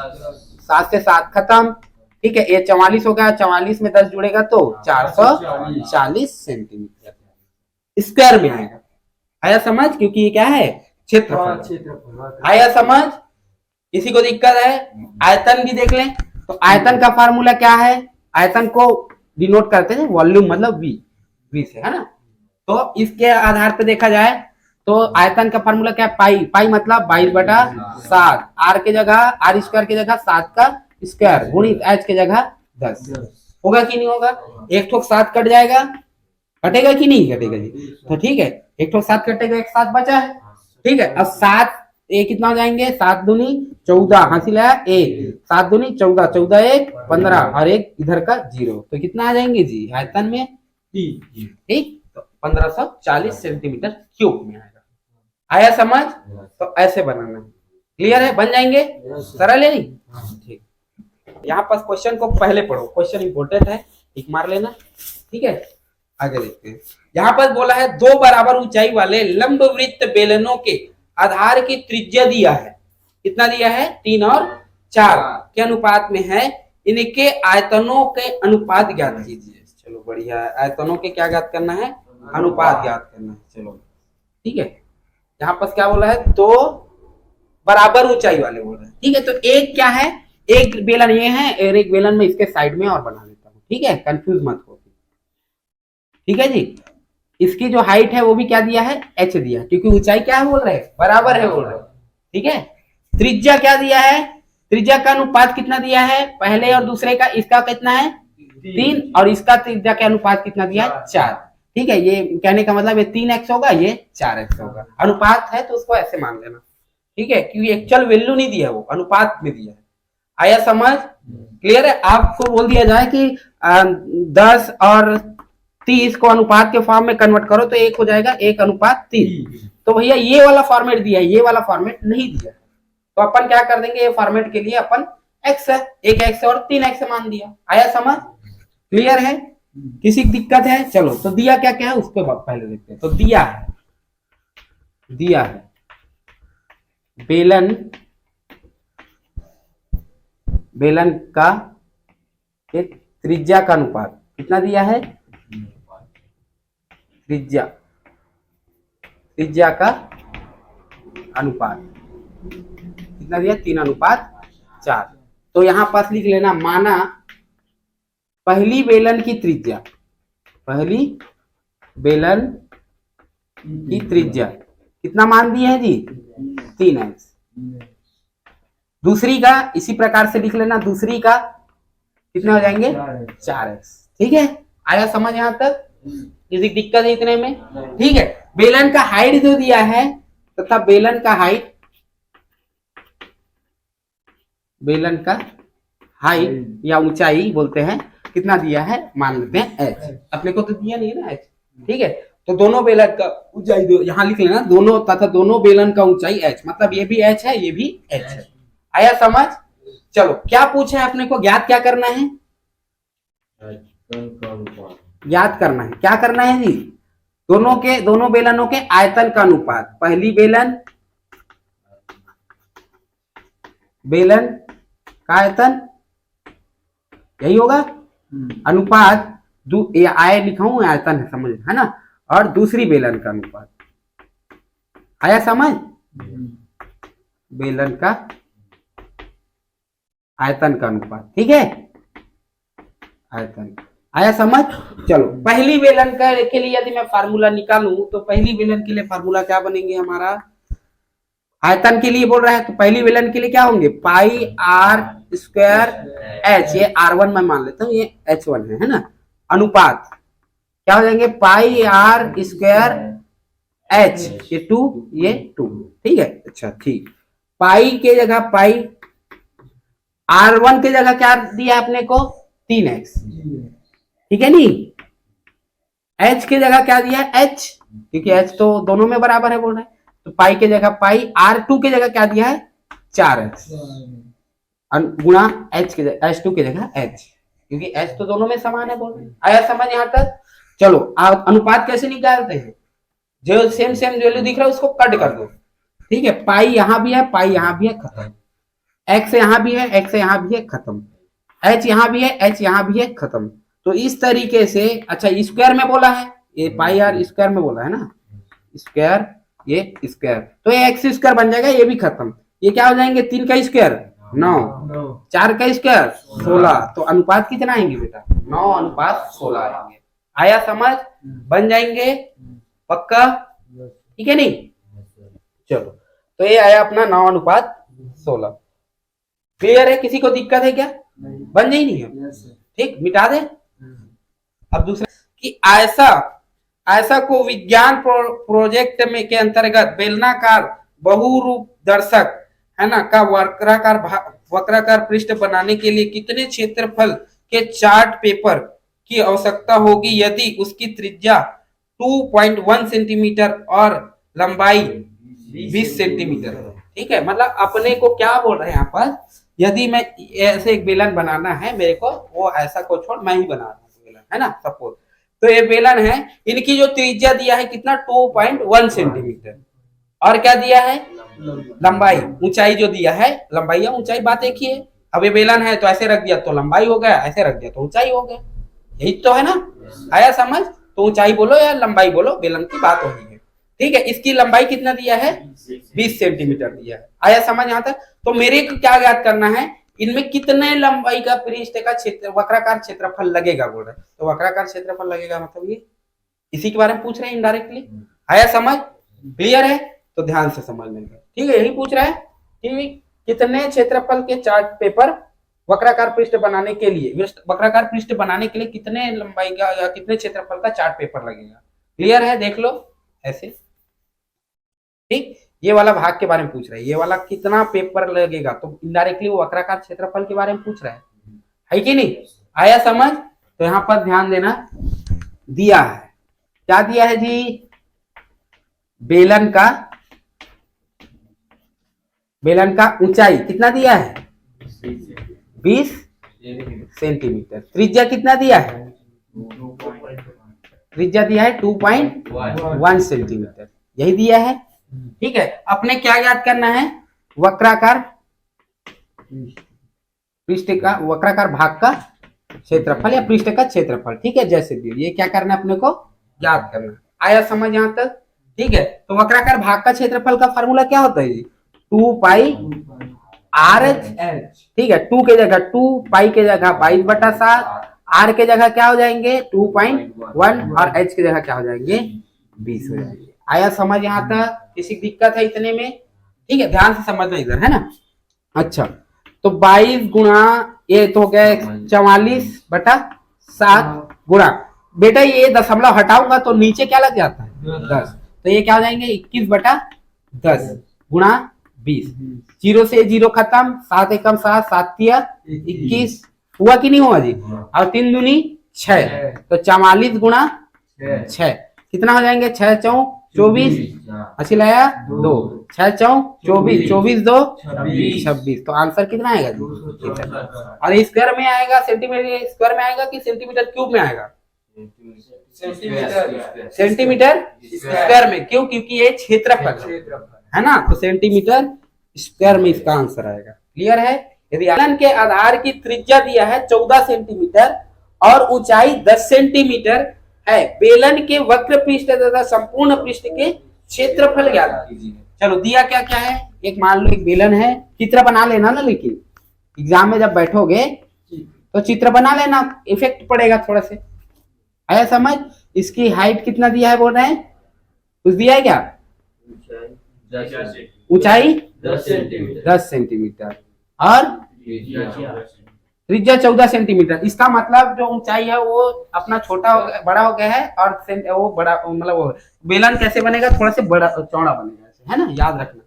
7 से 7 खत्म, ठीक है, ये 44 हो गया, 44 में 10 जुड़ेगा तो 440 सेंटीमीटर स्क्वायर में आएगा। आया समझ? क्योंकि ये क्या है, क्षेत्रफल। आया समझ? किसी को दिक्कत है? आयतन भी देख लें। तो आयतन का फार्मूला क्या है, आयतन को डिनोट करते हैं वॉल्यूम मतलब वी से, है ना। तो इसके आधार पे देखा जाए तो आयतन का फार्मूला क्या है, पाई। पाई मतलब 22/7, आर के जगह आर स्क्वायर की जगह 7 का स्क्वायर गुणित एच के जगह 10। होगा कि नहीं होगा? एक ठोक 7 कट जाएगा, कटेगा कि नहीं कटेगा जी? तो ठीक है, एक ठोक 7 कटेगा, एक 7 बचा है, ठीक है। अब 7 ये कितना हो जाएंगे, 7 दूनी 14, हासिल है 1, 7 दूनी 14, 14 1 15 और एक इधर का 0, तो कितना आ जाएंगे जी आयतन में, ठीक। तो 1540 सेंटीमीटर क्यूब में आएगा। आया समझ? तो ऐसे बनाना, क्लियर है? बन जाएंगे, सरल है नहीं? ठीक। यहाँ पर क्वेश्चन को पहले पढ़ो, क्वेश्चन इंपोर्टेंट है, टिक मार लेना, ठीक है। आगे देखते हैं। यहाँ पर बोला है 2 बराबर ऊंचाई वाले लंबवृत्त बेलनों के आधार की त्रिज्या दिया है, कितना दिया है, 3 और 4 के अनुपात में है, इनके आयतनों के अनुपात ज्ञात कीजिए। चलो बढ़िया है, आयतनों के क्या ज्ञात करना है, अनुपात ज्ञात करना है। चलो ठीक है, यहाँ पर क्या बोला है, 2 बराबर ऊंचाई वाले बोल रहे हैं, ठीक है। तो एक क्या है, एक बेलन ये है और एक बेलन में इसके साइड में और बना देता हूँ, ठीक है, कंफ्यूज मत हो, ठीक है जी। इसकी जो हाइट है वो भी क्या दिया है, h दिया है, क्योंकि ऊंचाई क्या है बोल रहे हैं, बराबर है बोल रहे हैं, ठीक है। त्रिज्या क्या दिया है, त्रिज्या का अनुपात कितना दिया है, पहले और दूसरे का, इसका कितना है 3 और इसका त्रिज्या का अनुपात कितना दिया है 4, ठीक है। ये कहने का मतलब ये 3x होगा, ये 4x होगा, अनुपात है तो उसको ऐसे मान लेना, ठीक है, क्योंकि एक्चुअल वैल्यू नहीं दिया, वो अनुपात में दिया है। आया समझ? क्लियर है? आपको बोल दिया जाए कि 10 और 30 को अनुपात के फॉर्म में कन्वर्ट करो तो 1 हो जाएगा 1:3, तो भैया ये वाला फॉर्मेट दिया है, ये वाला फॉर्मेट नहीं दिया, तो अपन क्या कर देंगे, ये फॉर्मेट के लिए अपन x है, एक x और 3x मान दिया। आया समझ? क्लियर है? किसी की दिक्कत है? चलो, तो दिया क्या क्या है उसके बाद पहले देखते हैं। तो दिया है बेलन का एक त्रिज्या का अनुपात कितना दिया है, त्रिज्या का अनुपात कितना दिया, 3:4। तो यहां पास लिख लेना, माना पहली बेलन की त्रिज्या कितना मान दिए है जी, 3x। दूसरी का इसी प्रकार से लिख लेना, दूसरी का कितने हो जाएंगे 4x, ठीक है। आया समझ यहां तक? किसी दिक्कत है इतने में? ठीक है। बेलन का हाइट जो दिया है तथा बेलन का हाइट या ऊंचाई बोलते हैं, कितना दिया है, मान लेते हैं h। अपने को तो दिया नहीं है ना h, ठीक है। तो दोनों बेलन का ऊंचाई यहां लिख लेना, दोनों तथा दोनों बेलन का ऊंचाई h, मतलब ये भी h है, ये भी h है। आया समझ? चलो, क्या पूछा है अपने को, ज्ञात क्या करना है, ज्ञात करना है, क्या करना है जी, दोनों बेलनों के आयतन का अनुपात। पहली बेलन का आयतन यही होगा, अनुपात आय लिखा हूं, आयतन है, समझ है ना, और दूसरी बेलन का अनुपात। आया समझ? बेलन का आयतन का अनुपात, ठीक है, आयतन। आया समझ? चलो, पहली बेलन के लिए यदि मैं फार्मूला निकालूं तो पहली बेलन के लिए फार्मूला क्या बनेंगे हमारा, आयतन के लिए बोल रहा है तो पहली बेलन के लिए क्या होंगे, पाई r स्क्वायर h, ये r1 मैं मान लेता हूं, ये h1 है ना, अनुपात क्या हो जाएंगे, पाई r स्क्वायर h, ये 2 ये 2, ठीक है। अच्छा ठीक, पाई के जगह पाई, r1 के जगह क्या दिया अपने को 3x, ठीक है नहीं। h की जगह क्या दिया है, h, क्योंकि h तो दोनों में बराबर है बोल रहे हैं, तो पाई की जगह पाई, r2 की जगह क्या दिया है 4x गुणा h की जगह h2 की जगह h, क्योंकि h तो दोनों में समान है बोल रहे हैं। आया समझ यहाँ तक। चलो आप अनुपात कैसे निकालते हैं, जो सेम सेम वैल्यू दिख रहा है उसको कट कर दो, ठीक है। पाई यहाँ भी है, पाई यहाँ भी है, खत्म। x यहाँ भी है, x यहाँ भी है, खत्म। h यहाँ भी है, h यहाँ भी है, खत्म। तो इस तरीके से, अच्छा स्क्वायर में बोला है, ये पाई आर स्क्वायर में बोला है ना, स्क्वायर, ये स्क्वायर, तो ये एक्स स्क्वायर बन जाएगा, ये भी खत्म। ये क्या हो जाएंगे, 3 का स्क्वायर 9, 4 का स्क्वायर 16, तो अनुपात कितना आएंगे बेटा, 9:16 आएंगे। आया समझ, बन जाएंगे पक्का, ठीक है नहीं। चलो तो ये आया अपना 9:16। क्लियर है, किसी को दिक्कत है क्या, बन जाए नहीं है, ठीक, मिटा दे। अब दूसरा कि ऐसा को विज्ञान प्रोजेक्ट में के अंतर्गत बेलनाकार बहुरूप दर्शक है ना का वक्राकार पृष्ठ बनाने के लिए कितने क्षेत्रफल के चार्ट पेपर की आवश्यकता होगी यदि उसकी त्रिज्या 2.1 सेंटीमीटर और लंबाई 20 सेंटीमीटर, ठीक है। मतलब अपने को क्या बोल रहे हैं यहाँ पर, यदि मैं ऐसे एक बेलन बनाना है मेरे को, वो ऐसा को छोड़ मैं ही बना रहा हूँ बेलन, है ना, सपोज। तो ये बेलन है, इनकी जो त्रिज्या दिया है कितना 2.1 सेंटीमीटर, और क्या दिया है लंबाई, ऊंचाई जो दिया है, लंबाई या ऊंचाई बात एक ही है। अब ये बेलन है तो ऐसे रख दिया तो लंबाई हो गया, ऐसे रख दिया तो ऊंचाई हो गया, यही तो है ना। आया समझ, तो ऊंचाई बोलो या लंबाई बोलो, बेलन की बात हो रही है, ठीक है। इसकी लंबाई कितना दिया है 20 सेंटीमीटर दिया है। आया समझ यहाँ तक। तो मेरे को क्या ज्ञात करना है, इनमें कितने लंबाई का पृष्ठ का क्षेत्र वक्राकार क्षेत्रफल लगेगा बोल रहे, तो वक्राकार क्षेत्रफल लगेगा मतलब ये इसी के बारे में पूछ रहे हैं इनडायरेक्टली। आया समझ, क्लियर है, तो ध्यान से समझ लेंगे, ठीक है। यही पूछ रहा है कि कितने क्षेत्रफल के चार्ट पेपर वक्राकार पृष्ठ बनाने के लिए, वक्राकार पृष्ठ बनाने के लिए कितने लंबाई का या कितने क्षेत्रफल का चार्ट पेपर लगेगा। क्लियर है, देख लो ऐसे, ठीक। ये वाला भाग के बारे में पूछ रहा है, ये वाला कितना पेपर लगेगा, तो इनडायरेक्टली वो वक्राकार क्षेत्रफल के बारे में पूछ रहा है कि नहीं। आया समझ, तो यहां पर ध्यान देना, दिया है क्या दिया है जी, बेलन का ऊंचाई कितना दिया है 20 सेंटीमीटर, त्रिज्या कितना दिया है, त्रिज्या दिया है 2.1 सेंटीमीटर, यही दिया है, ठीक है। अपने क्या याद करना है, वक्राकार पृष्ठ का, वक्राकार भाग का क्षेत्रफल या पृष्ठ का क्षेत्रफल, ठीक है, जैसे भी ये क्या करना है अपने को याद करना। आया समझ यहाँ तक, ठीक है। तो वक्राकार भाग का क्षेत्रफल का फार्मूला क्या होता है, 2 पाई RH, ठीक है। 2 के जगह 2, पाई के जगह 22/7, R के जगह क्या हो जाएंगे 2.1 और H की जगह क्या हो जाएंगे 20 हो जाएंगे। आया समझ यहाँ तक, किसी दिक्कत है इतने में, ठीक है, ध्यान से समझना इधर, है ना। अच्छा तो 22 गुणा ये तो हो गया 44/7 गुणा, बेटा ये दशमलव हटाऊंगा तो नीचे क्या लग जाता है 10, तो ये क्या हो जाएंगे 21/10 गुणा 20, 0 से 0 खत्म, 7 एकम 7, 7 तिया 21, हुआ कि नहीं हुआ जी, और 3 दूनी 6, तो 44 गुणा 6 कितना हो जाएंगे, 6 चौक 24, अच्छी लाया 2, 6 चौक 24, 24 2 26, तो आंसर कितना आएगा जी, और स्क्वायर में आएगा, सेंटीमीटर स्क्वायर में आएगा कि सेंटीमीटर क्यूब में आएगा, सेंटीमीटर स्क्वायर में, क्यों, क्योंकि ये क्षेत्रफल है ना, तो सेंटीमीटर स्क्वायर में इसका आंसर आएगा। क्लियर है। यदि बेलन के आधार की त्रिज्या दिया है 14 सेंटीमीटर और ऊंचाई 10 सेंटीमीटर है, बेलन के वक्र पृष्ठ तथा संपूर्ण पृष्ठ के क्षेत्रफल ज्ञात कीजिए। चलो दिया क्या क्या है, एक मान लो एक बेलन है, चित्र बना लेना ना, लेकिन एग्जाम में जब बैठोगे तो चित्र बना लेना, इफेक्ट पड़ेगा थोड़ा से। आया समझ। इसकी हाइट कितना दिया है बोल रहे हैं, कुछ दिया है क्या, ऊंचाई 10 सेंटीमीटर और त्रिज्या 14 सेंटीमीटर। इसका मतलब जो ऊंचाई है वो अपना छोटा हो गया, बड़ा हो गया है, और वो बड़ा मतलब वो बेलन कैसे बनेगा, थोड़ा से बड़ा चौड़ा बनेगा, है ना, याद रखना,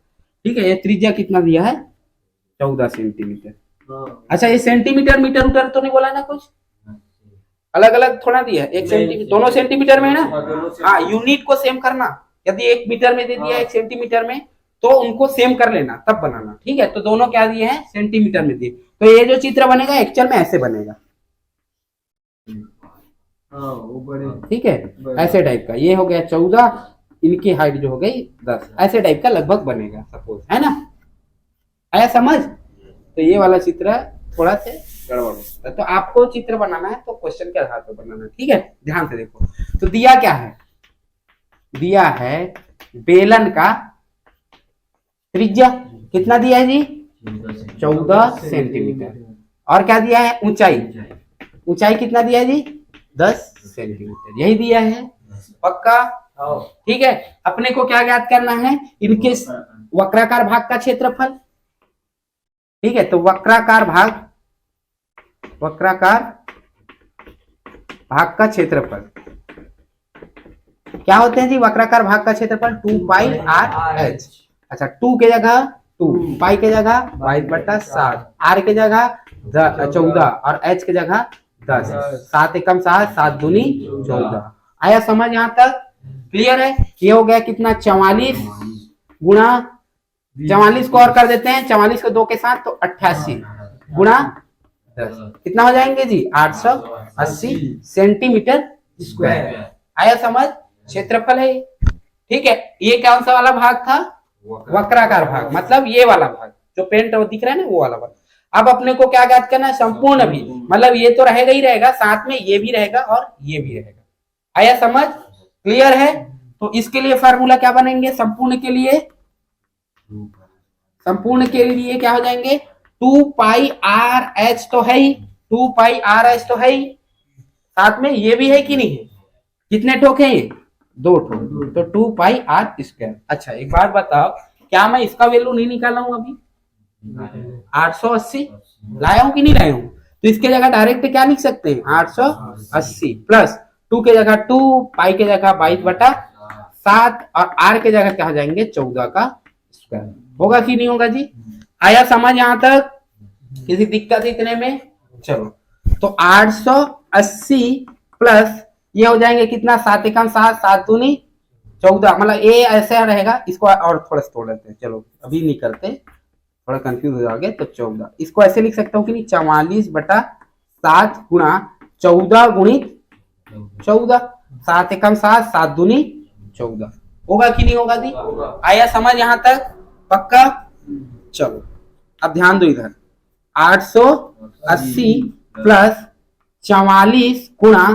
ठीक है। ये त्रिज्या कितना दिया है 14 सेंटीमीटर। अच्छा ये सेंटीमीटर मीटर उटर तो नहीं बोला ना कुछ, अलग अलग थोड़ा दिया है, 1 सेंटीमीटर, दोनों सेंटीमीटर में है ना। दोनों से हाँ, यूनिट को सेम करना। यदि 1 मीटर में दे दिया, 1 सेंटीमीटर में, तो उनको सेम कर लेना, तब बनाना। ठीक है, तो दोनों क्या दिए हैं, सेंटीमीटर में दिए। तो ये जो चित्र बनेगा एक्चुअल में ऐसे बनेगा। हाँ वो बड़े ठीक है, ऐसे टाइप का। ये हो गया 14, इनकी हाइट जो हो गई 10, ऐसे टाइप का लगभग बनेगा सपोज, है ना। आया समझ। तो ये वाला चित्र थोड़ा से गड़बड़ होता है, तो आपको चित्र बनाना है तो क्वेश्चन के आधार पर बनाना है। ठीक है, ध्यान से देखो। तो दिया क्या है, दिया है बेलन का त्रिज्या कितना दिया है जी, 14 सेंटीमीटर। और क्या दिया है, ऊंचाई, ऊंचाई कितना दिया है जी, 10 सेंटीमीटर, यही दिया है। पक्का। ठीक है, अपने को क्या ज्ञात करना है, इनके वक्राकार भाग का क्षेत्रफल। ठीक है, तो वक्राकार भाग का क्षेत्रफल क्या होते हैं जी, वक्राकार भाग का क्षेत्रफल 2πr/h। अच्छा, 2 के जगह 2, पाई के जगह 22/7, r के जगह 14 और h के जगह 10, 7 एकम 7, 7 दूनी 14। आया समझ यहाँ तक, क्लियर है। ये हो गया कितना, 44 गुणा 44 को और कर देते हैं, 44 को 2 के साथ, तो 88 गुणा 10 कितना हो जाएंगे जी, 880 सेंटीमीटर स्क्वायर। आया समझ, क्षेत्रफल है। ठीक है, ये कौन सा वाला भाग था, वक्राकार भाग, मतलब ये वाला भाग जो पेंट दिख रहा है ना, वो वाला भाग। अब अपने को क्या ज्ञात करना है, संपूर्ण भी, मतलब ये तो रहेगा ही रहेगा, साथ में ये भी रहेगा और ये भी रहेगा। आया समझ, क्लियर है। तो इसके लिए फार्मूला क्या बनेंगे, संपूर्ण के लिए, संपूर्ण के लिए क्या हो जाएंगे, 2πr/h तो है ही, 2πr/h तो है ही, साथ में ये भी है कि नहीं है, कितने ठोक है ये, 2 ठोक, तो 2πr²। अच्छा एक बात बताओ, क्या मैं इसका वैल्यू नहीं निकाला हूं अभी, 880 लाया हूं कि नहीं लाया हूं, तो इसके जगह डायरेक्ट क्या लिख सकते हैं, 880 प्लस 2 के जगह 2, पाई के जगह 22/7 और r के जगह क्या हो जाएंगे, 14 का स्क्वायर। होगा कि नहीं होगा जी। आया समझ यहाँ तक, किसी दिक्कत इतने में। चलो, तो 880 प्लस ये हो जाएंगे कितना, 7 एकम 7, 7 दूनी 14, मतलब ये ऐसा रहेगा। इसको और थोड़ा सा तोड़ लेते हैं, चलो अभी नहीं करते, थोड़ा कंफ्यूज हो जाओगे। तो 14 इसको ऐसे लिख सकता हूँ कि नहीं, 44/7 गुणा 14 गुणित 14, 7 एकम 7, 7 दूनी 14। होगा कि नहीं होगा जी। आया समझ यहाँ तक, पक्का। चलो अब ध्यान दो इधर, 880 प्लस 44 गुणा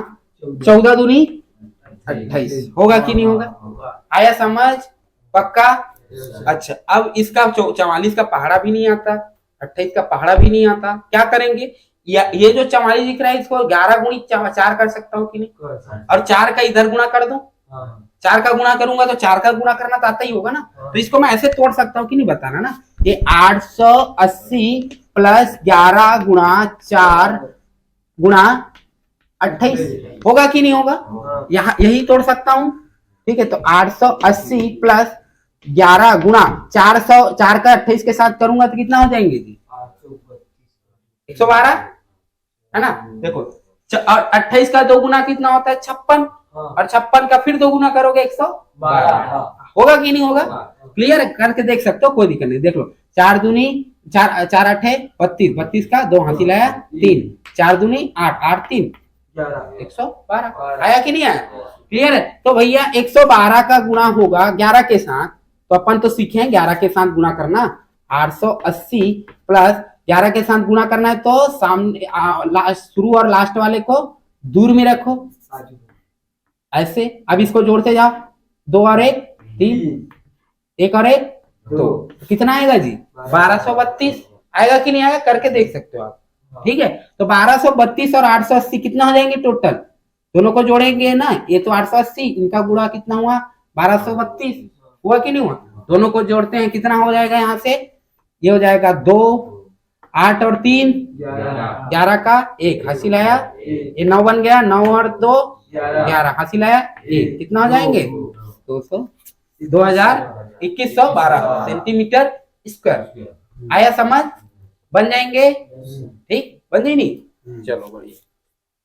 14 दूनी 28, होगा कि नहीं होगा। आया समझ, पक्का। अच्छा, अब इसका 44 का पहाड़ा भी नहीं आता, 28 का पहाड़ा भी नहीं आता, क्या करेंगे, ये जो 44 दिख रहा है इसको 11 गुणित 4 कर सकता हूँ कि नहीं, और 4 का इधर गुणा कर दो, 4 का गुणा करूंगा तो 4 का गुणा करना तो आता ही होगा ना, तो इसको मैं ऐसे तोड़ सकता हूँ कि नहीं, बताना ना। ये 880 प्लस 11 गुणा 4 गुणा 28 होगा कि नहीं होगा, यहाँ यही तोड़ सकता हूँ। ठीक है, तो 880 प्लस 11 गुणा 400, 4 का 28 के साथ करूंगा तो कितना हो जाएंगे जी, 112, है ना। देखो 28 का 2 गुना कितना होता है, 56, और 56 का फिर 2 गुना करोगे 112, होगा कि नहीं होगा। क्लियर करके देख सकते हो, कोई दिक्कत नहीं। देख लो, 4 दूनी 4, 4 8 32, 32 का 2 हाथी लाया 3, 4 दूनी 8, 8 3 112, आया कि नहीं आया। क्लियर है। तो भैया 112 का गुणा होगा 11 के साथ, तो अपन तो सीखे हैं 11 के साथ गुणा करना। 880 प्लस 11 के साथ गुणा करना है, तो सामने शुरू और लास्ट वाले को दूर में रखो ऐसे। अब इसको जोड़ते जाओ, 2 और 1 3, 1 और 1 2, कितना आएगा जी, 1232 आएगा कि नहीं आएगा, करके देख सकते हो आप। ठीक है, तो 1232 और 880 कितना हो जाएंगे टोटल, दोनों को जोड़ेंगे ना, ये तो 880, इनका गुणा कितना हुआ 1232, हुआ कि नहीं हुआ। दोनों को जोड़ते हैं, कितना हो जाएगा यहाँ से, ये हो जाएगा 2, 8 और 3 11 का 1 हासिल आया, ये 9 बन गया, 9 और 2 11 हासिल आया 1, कितना हो जाएंगे 2112 सेंटीमीटर स्क्वायर। आया समझ, बन जाएंगे। ठीक, बन जाए नहीं, चलो बढ़िया।